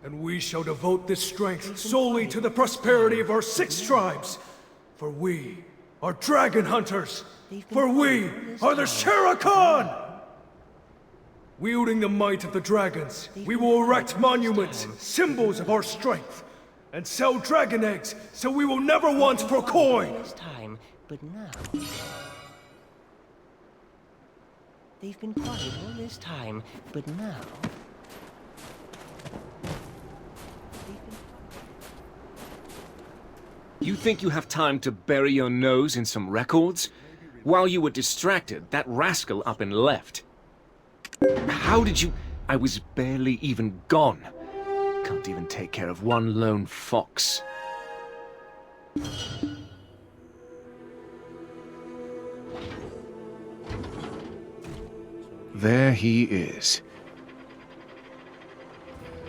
Speaker 18: And we shall devote this strength solely to the prosperity of our 6 tribes. For we are dragon hunters. For we are the Sharakan! Wielding the might of the dragons, we will erect monuments, symbols of our strength, and sell dragon eggs so we will never want for coin.
Speaker 15: This time, but now... They've been quiet all this time, but now...
Speaker 2: You think you have time to bury your nose in some records? While you were distracted, that rascal up and left. How did you... I was barely even gone. Can't even take care of one lone fox.
Speaker 3: There he is.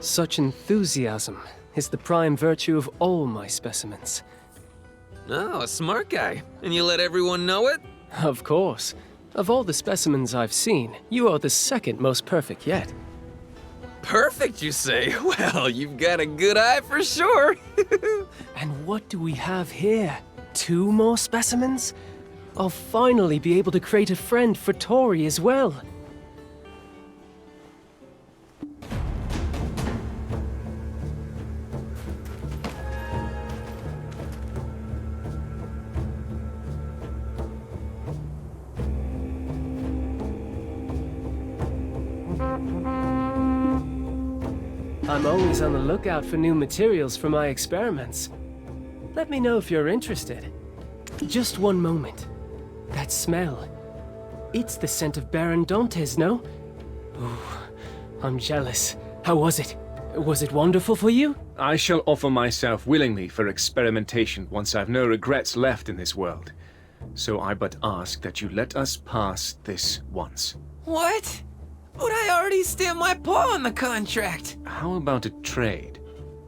Speaker 19: Such enthusiasm is the prime virtue of all my specimens.
Speaker 4: Oh, a smart guy. And you let everyone know it?
Speaker 19: Of course. Of all the specimens I've seen, you are the second most perfect yet.
Speaker 4: Perfect, you say? Well, you've got a good eye for sure.
Speaker 19: And what do we have here? 2 more specimens? I'll finally be able to create a friend for Tori as well. I'm always on the lookout for new materials for my experiments. Let me know if you're interested. Just one moment. That smell. It's the scent of Baron Dantes, no? Ooh, I'm jealous. How was it? Was it wonderful for you?
Speaker 2: I shall offer myself willingly for experimentation once I've no regrets left in this world. So I but ask that you let us pass this once.
Speaker 4: What? But I already stamped my paw on the contract.
Speaker 2: How about a trade?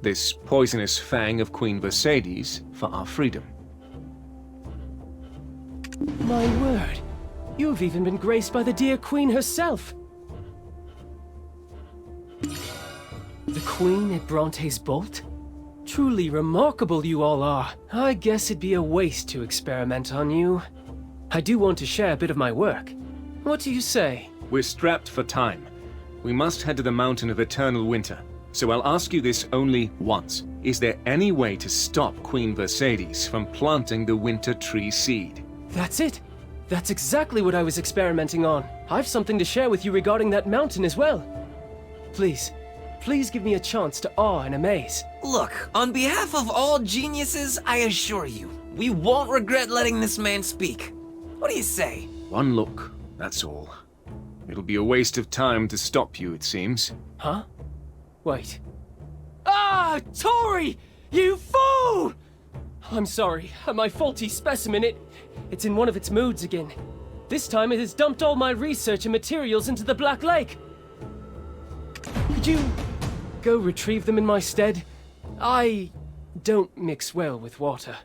Speaker 2: This poisonous fang of Queen Mercedes for our freedom.
Speaker 19: My word. You've even been graced by the dear Queen herself. The Queen at Bronte's Bolt? Truly remarkable you all are. I guess it'd be a waste to experiment on you. I do want to share a bit of my work. What do you say?
Speaker 2: We're strapped for time. We must head to the Mountain of Eternal Winter. So I'll ask you this only once. Is there any way to stop Queen Mercedes from planting the winter tree seed?
Speaker 19: That's it. That's exactly what I was experimenting on. I've something to share with you regarding that mountain as well. Please give me a chance to awe and amaze.
Speaker 4: Look, on behalf of all geniuses, I assure you, we won't regret letting this man speak. What do you say?
Speaker 2: One look, that's all. It'll be a waste of time to stop you, it seems.
Speaker 19: Huh? Wait. Ah, Tori! You fool! I'm sorry. My faulty specimen, it's in one of its moods again. This time it has dumped all my research and materials into the Black Lake. Could you go retrieve them in my stead? I don't mix well with water.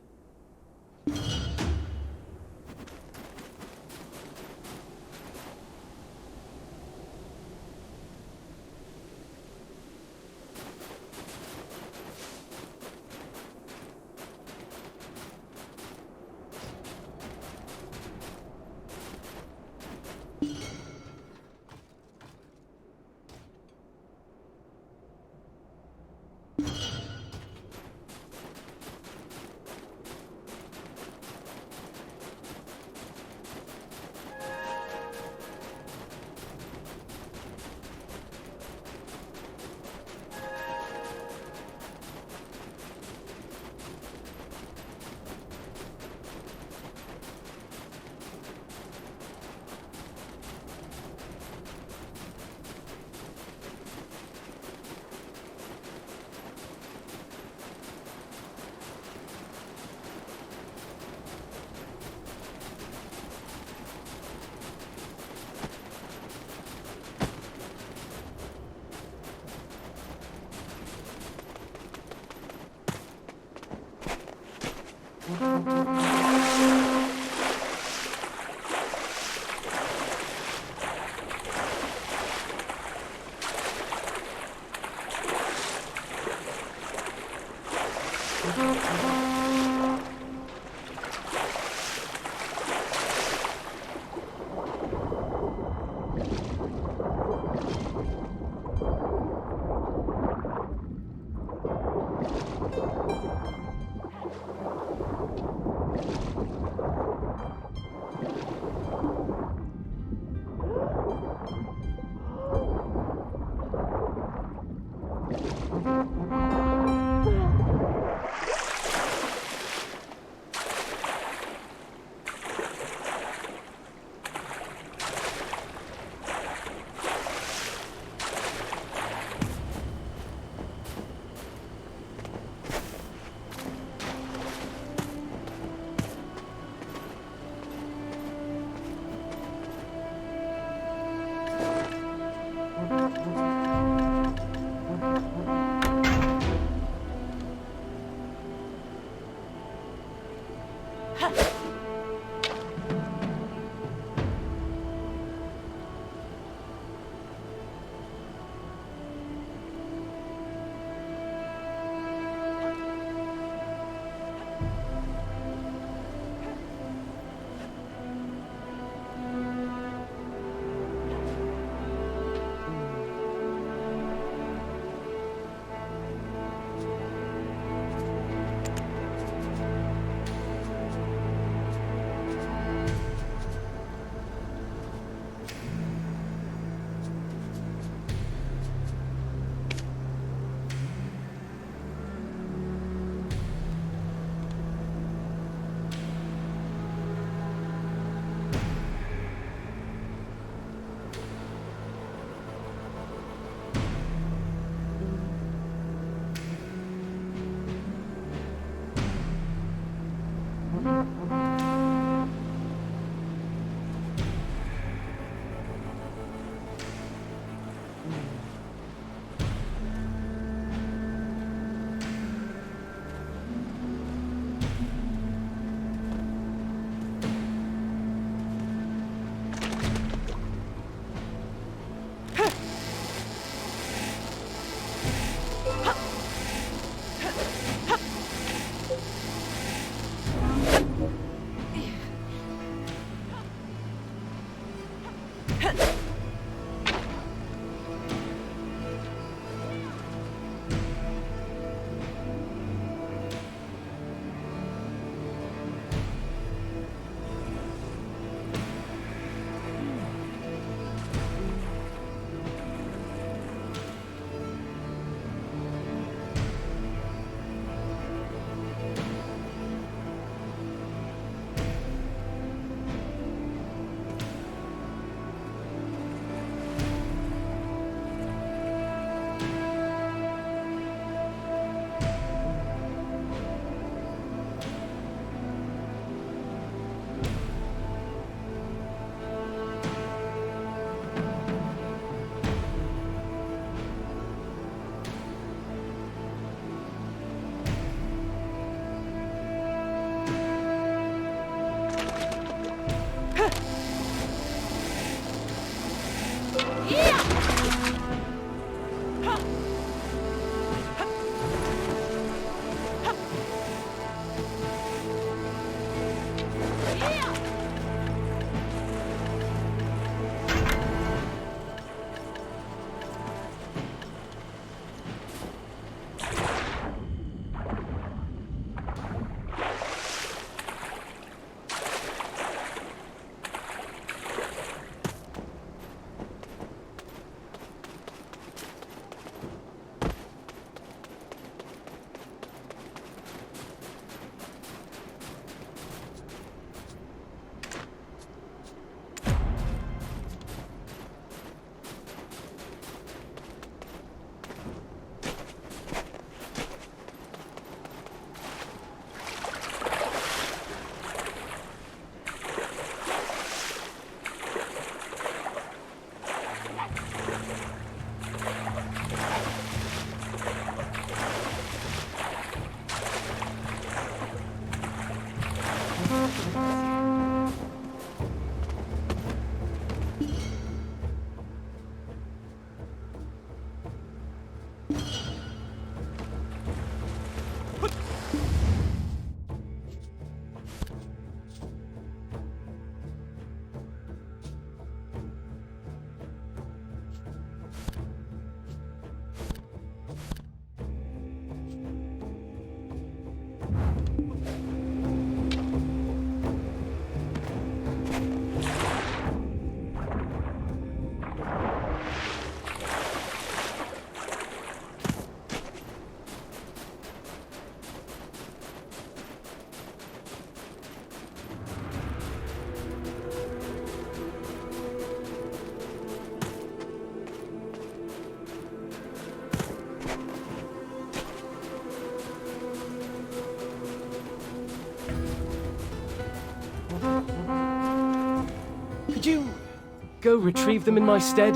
Speaker 19: go retrieve them in my stead?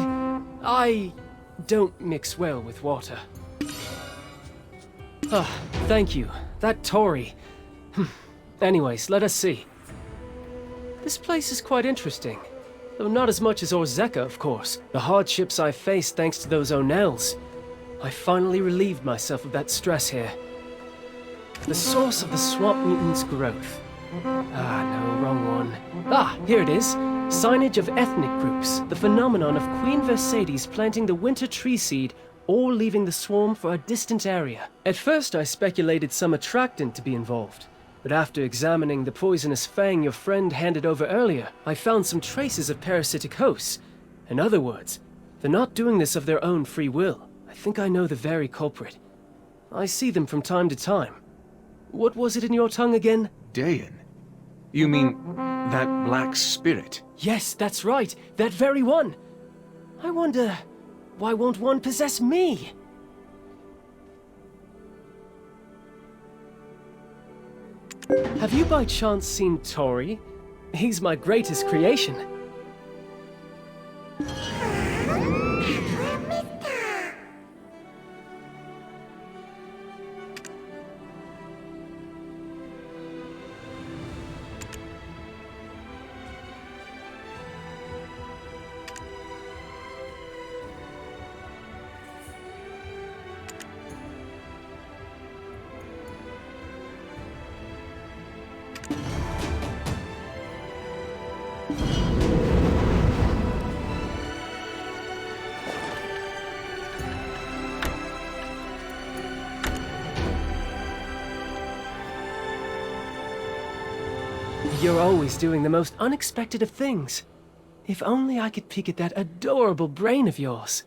Speaker 19: I don't mix well with water. Ah, thank you. That Tory. Anyways, let us see. This place is quite interesting. Though not as much as Orzeka, of course. The hardships I faced thanks to those O'Nells. I finally relieved myself of that stress here. The source of the swamp mutant's growth. No, wrong one. Here it is. Signage of ethnic groups. The phenomenon of Queen Mercedes planting the winter tree seed, or leaving the swarm for a distant area. At first I speculated some attractant to be involved. But after examining the poisonous fang your friend handed over earlier, I found some traces of parasitic hosts. In other words, they're not doing this of their own free will. I think I know the very culprit. I see them from time to time. What was it in your tongue again?
Speaker 2: Dayan? You mean that black spirit?
Speaker 19: Yes, that's right. That very one. I wonder, why won't one possess me? Have you by chance seen Tory? He's my greatest creation. You're always doing the most unexpected of things. If only I could peek at that adorable brain of yours.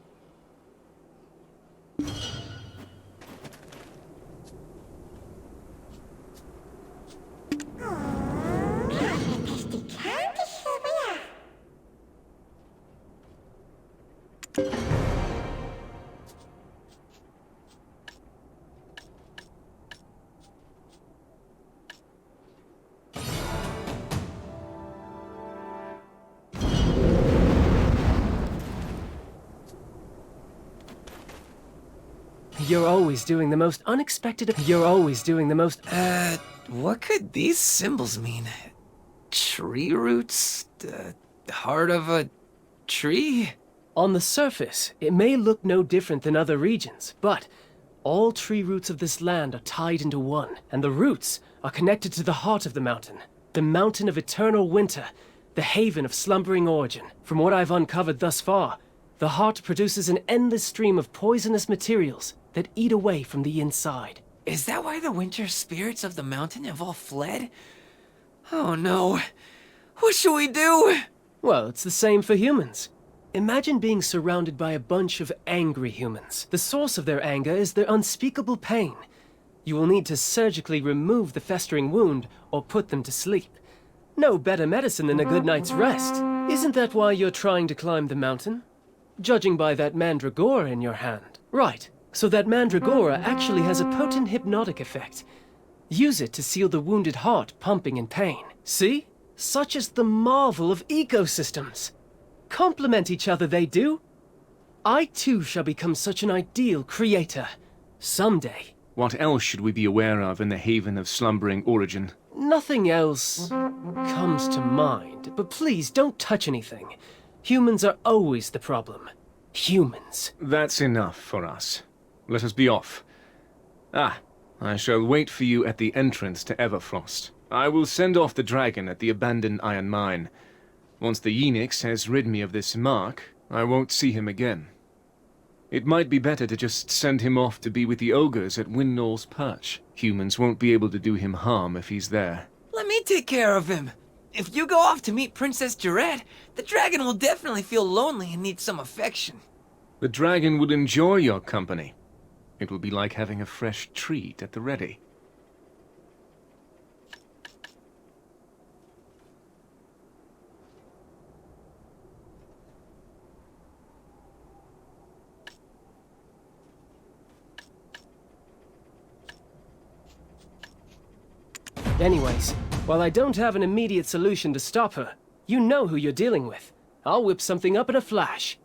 Speaker 19: You're always doing the most unexpected of— You're always doing the most—
Speaker 4: What could these symbols mean? Tree roots? The heart of a tree?
Speaker 19: On the surface, it may look no different than other regions, but all tree roots of this land are tied into one, and the roots are connected to the heart of the mountain of eternal winter, the haven of slumbering origin. From what I've uncovered thus far, the heart produces an endless stream of poisonous materials that eat away from the inside.
Speaker 4: Is that why the winter spirits of the mountain have all fled? Oh no. What should we do?
Speaker 19: Well, it's the same for humans. Imagine being surrounded by a bunch of angry humans. The source of their anger is their unspeakable pain. You will need to surgically remove the festering wound or put them to sleep. No better medicine than a good night's rest. Isn't that why you're trying to climb the mountain? Judging by that mandragora in your hand. Right. So that mandragora actually has a potent hypnotic effect. Use it to seal the wounded heart pumping in pain. See? Such is the marvel of ecosystems. Complement each other, they do. I too shall become such an ideal creator. Someday.
Speaker 2: What else should we be aware of in the haven of slumbering origin?
Speaker 19: Nothing else comes to mind, but please don't touch anything. Humans are always the problem. Humans.
Speaker 2: That's enough for us. Let us be off. I shall wait for you at the entrance to Everfrost. I will send off the dragon at the abandoned iron mine. Once the Yenix has rid me of this mark, I won't see him again. It might be better to just send him off to be with the ogres at Windknow's Perch. Humans won't be able to do him harm if he's there.
Speaker 4: Let me take care of him. If you go off to meet Princess Jarette, the dragon will definitely feel lonely and need some affection.
Speaker 2: The dragon would enjoy your company. It will be like having a fresh treat at the ready.
Speaker 19: Anyways, while I don't have an immediate solution to stop her, you know who you're dealing with. I'll whip something up in a flash.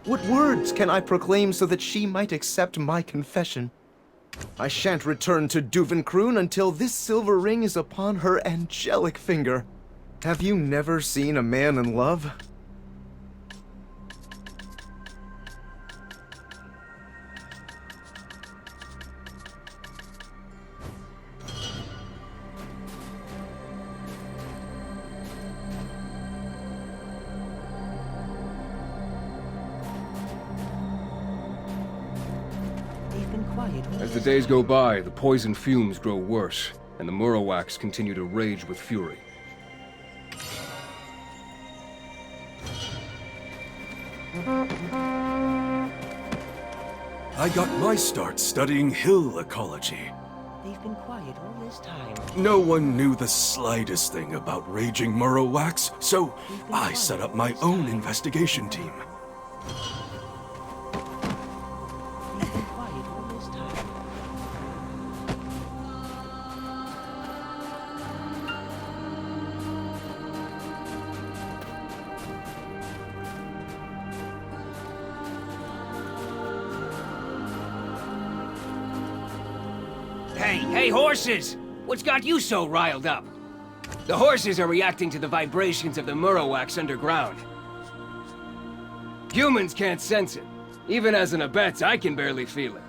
Speaker 20: What words can I proclaim so that she might accept my confession? I shan't return to Duvenkroon until this silver ring is upon her angelic finger. Have you never seen a man in love?
Speaker 16: As the days go by, the poison fumes grow worse, and the Murowax continue to rage with fury.
Speaker 17: I got my start studying hill ecology.
Speaker 15: They've been quiet all this time.
Speaker 17: No one knew the slightest thing about raging Murowax, so I set up my own investigation team.
Speaker 15: They've been quiet all this time.
Speaker 21: Hey, horses! What's got you so riled up? The horses are reacting to the vibrations of the Murowax underground. Humans can't sense it. Even as an Abetz, I can barely feel it.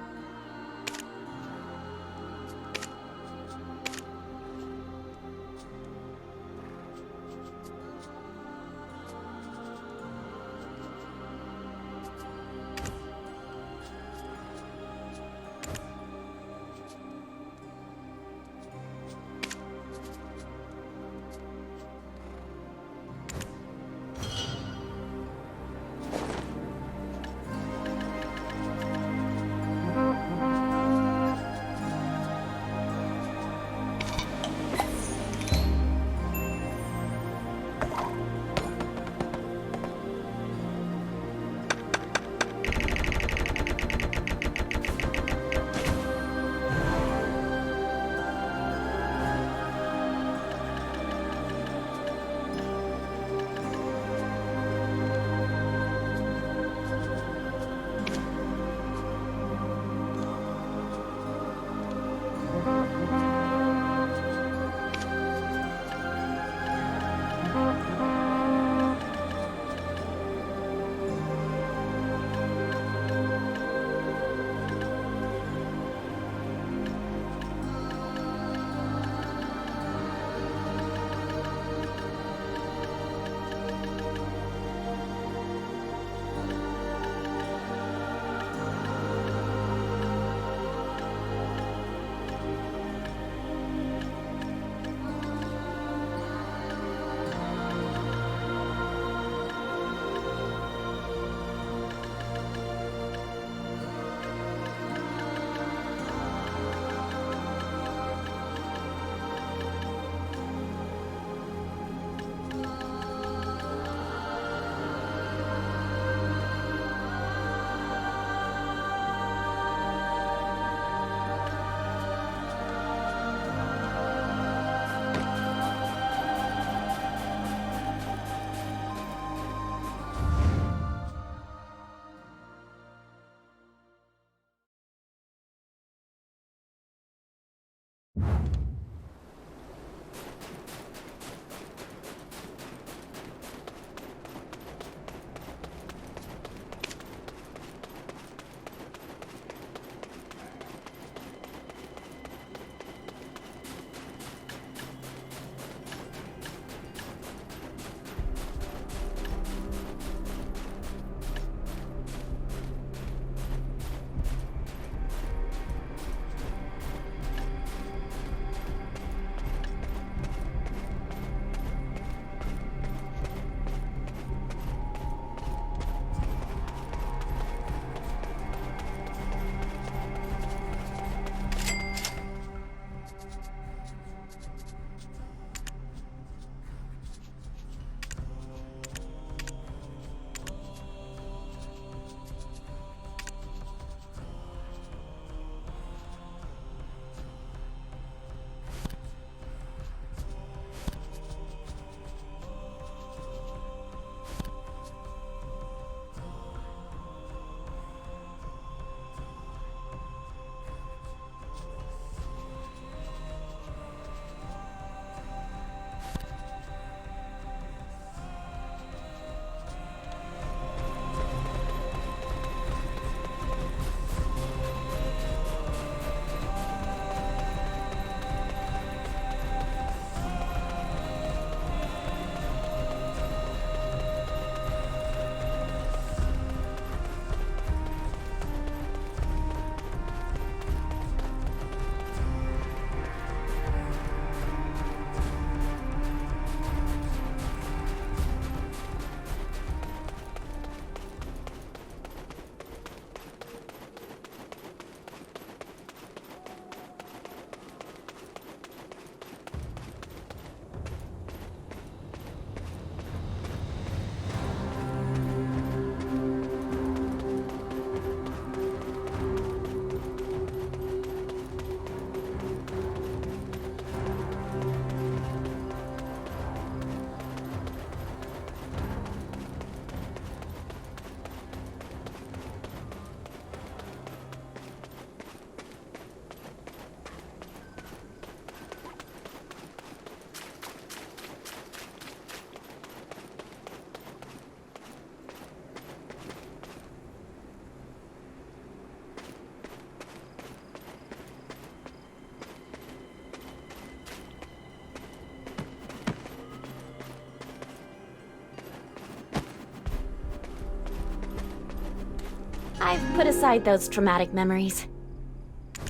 Speaker 10: I've put aside those traumatic memories.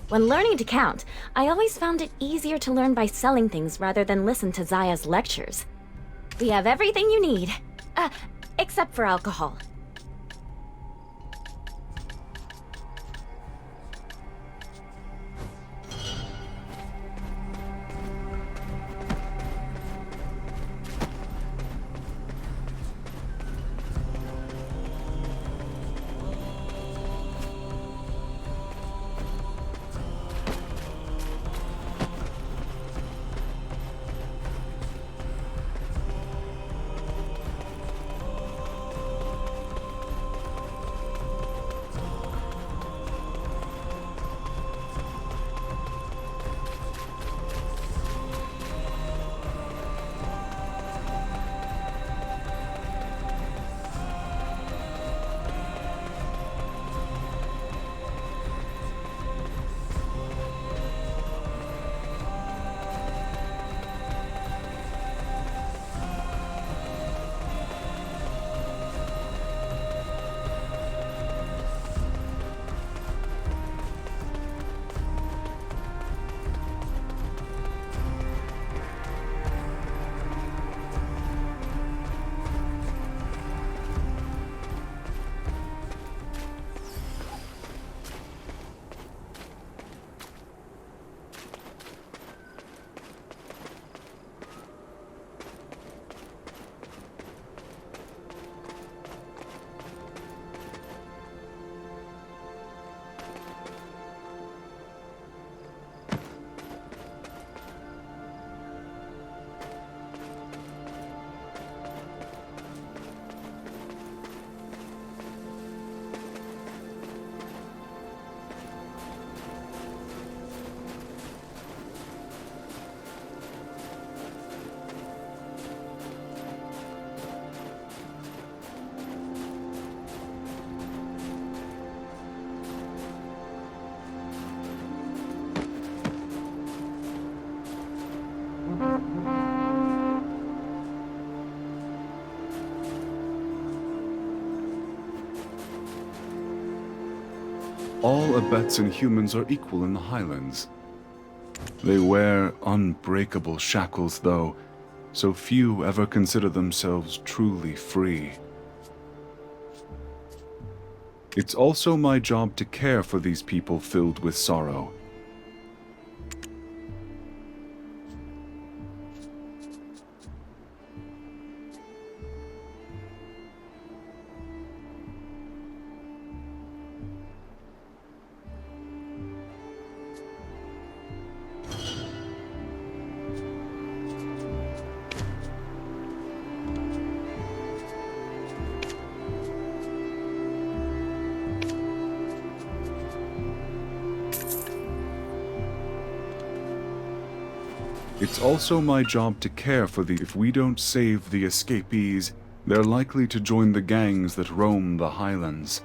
Speaker 10: When learning to count, I always found it easier to learn by selling things rather than listen to Zaya's lectures. We have everything you need. Except for alcohol.
Speaker 1: All Abets and humans are equal in the Highlands. They wear unbreakable shackles, though, so few ever consider themselves truly free. It's also my job to care for these people filled with sorrow. It's also my job to care for the... If we don't save the escapees, they're likely to join the gangs that roam the Highlands.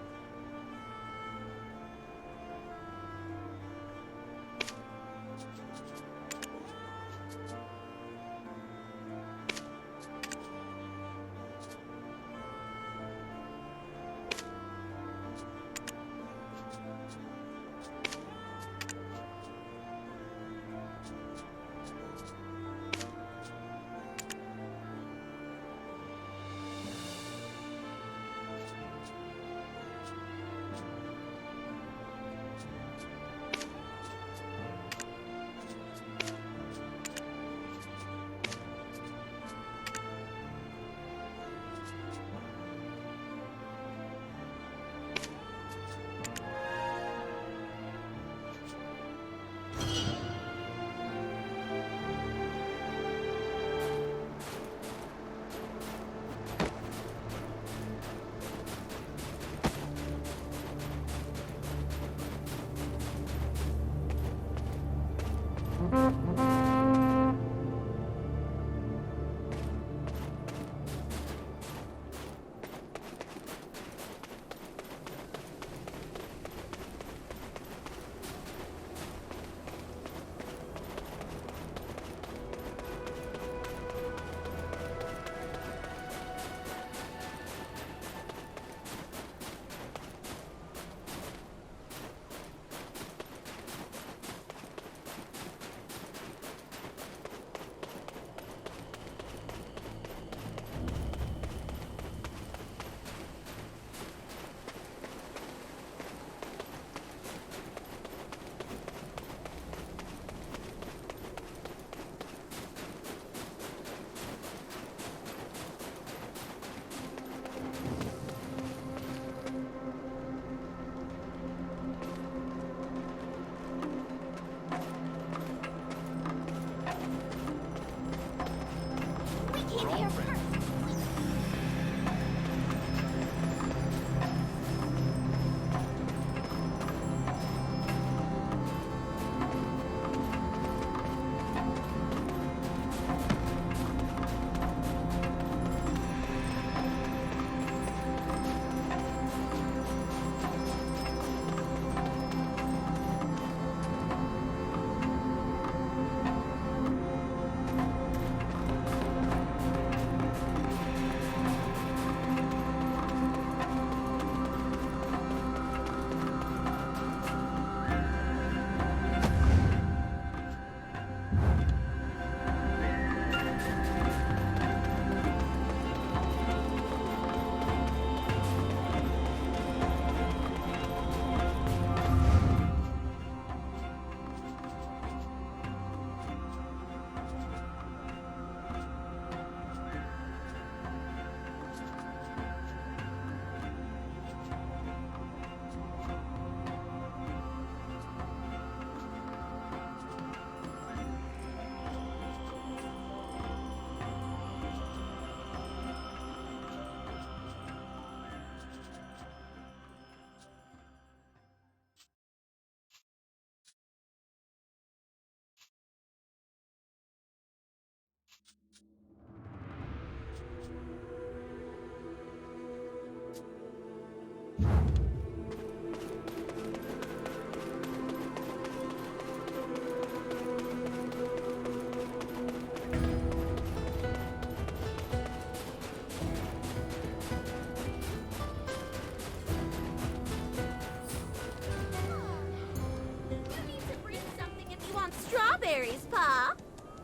Speaker 7: strawberries, Pa?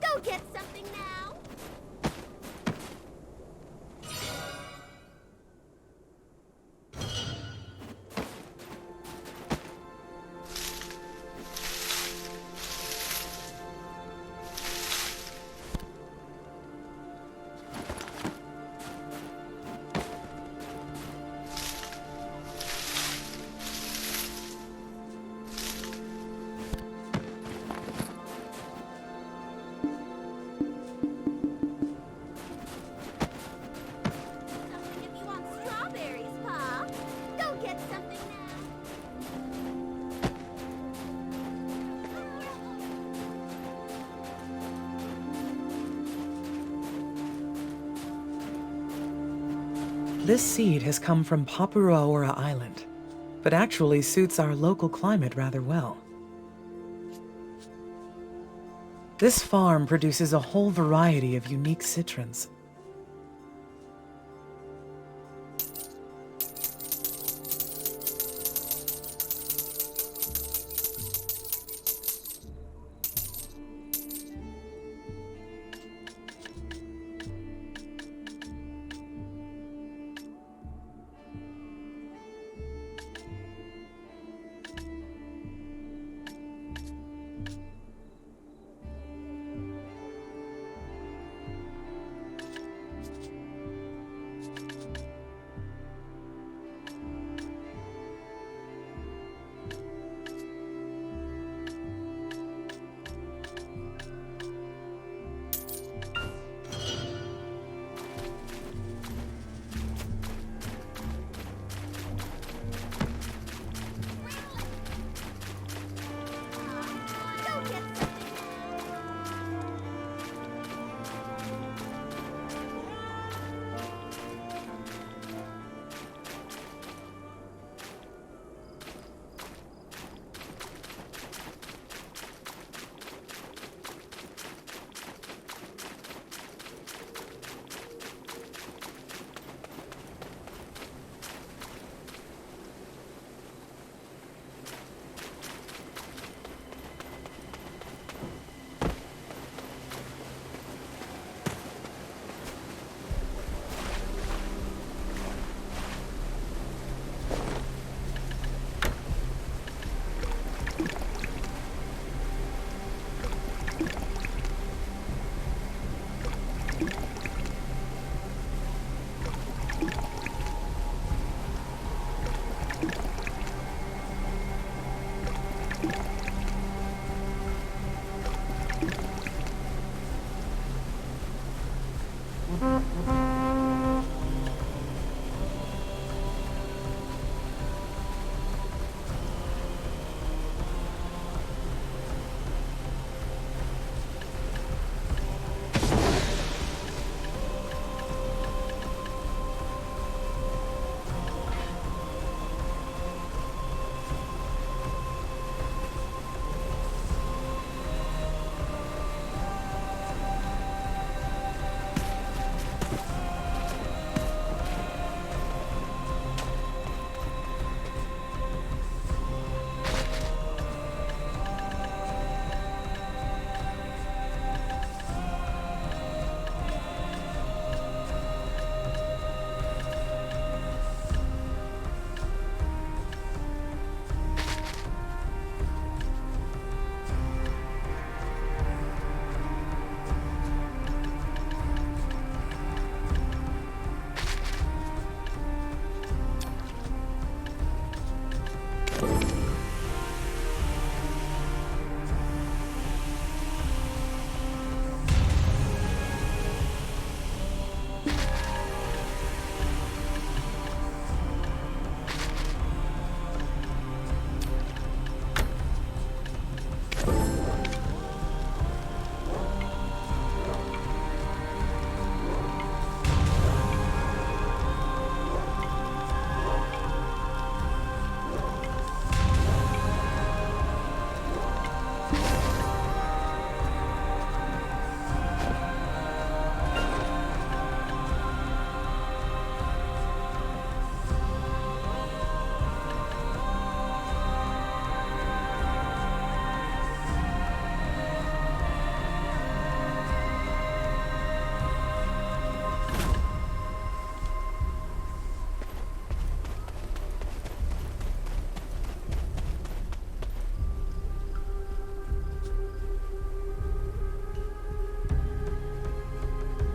Speaker 7: Go get something now.
Speaker 5: This seed has come from Paparoa Island, but actually suits our local climate rather well. This farm produces a whole variety of unique citrons.
Speaker 7: Mm-hmm.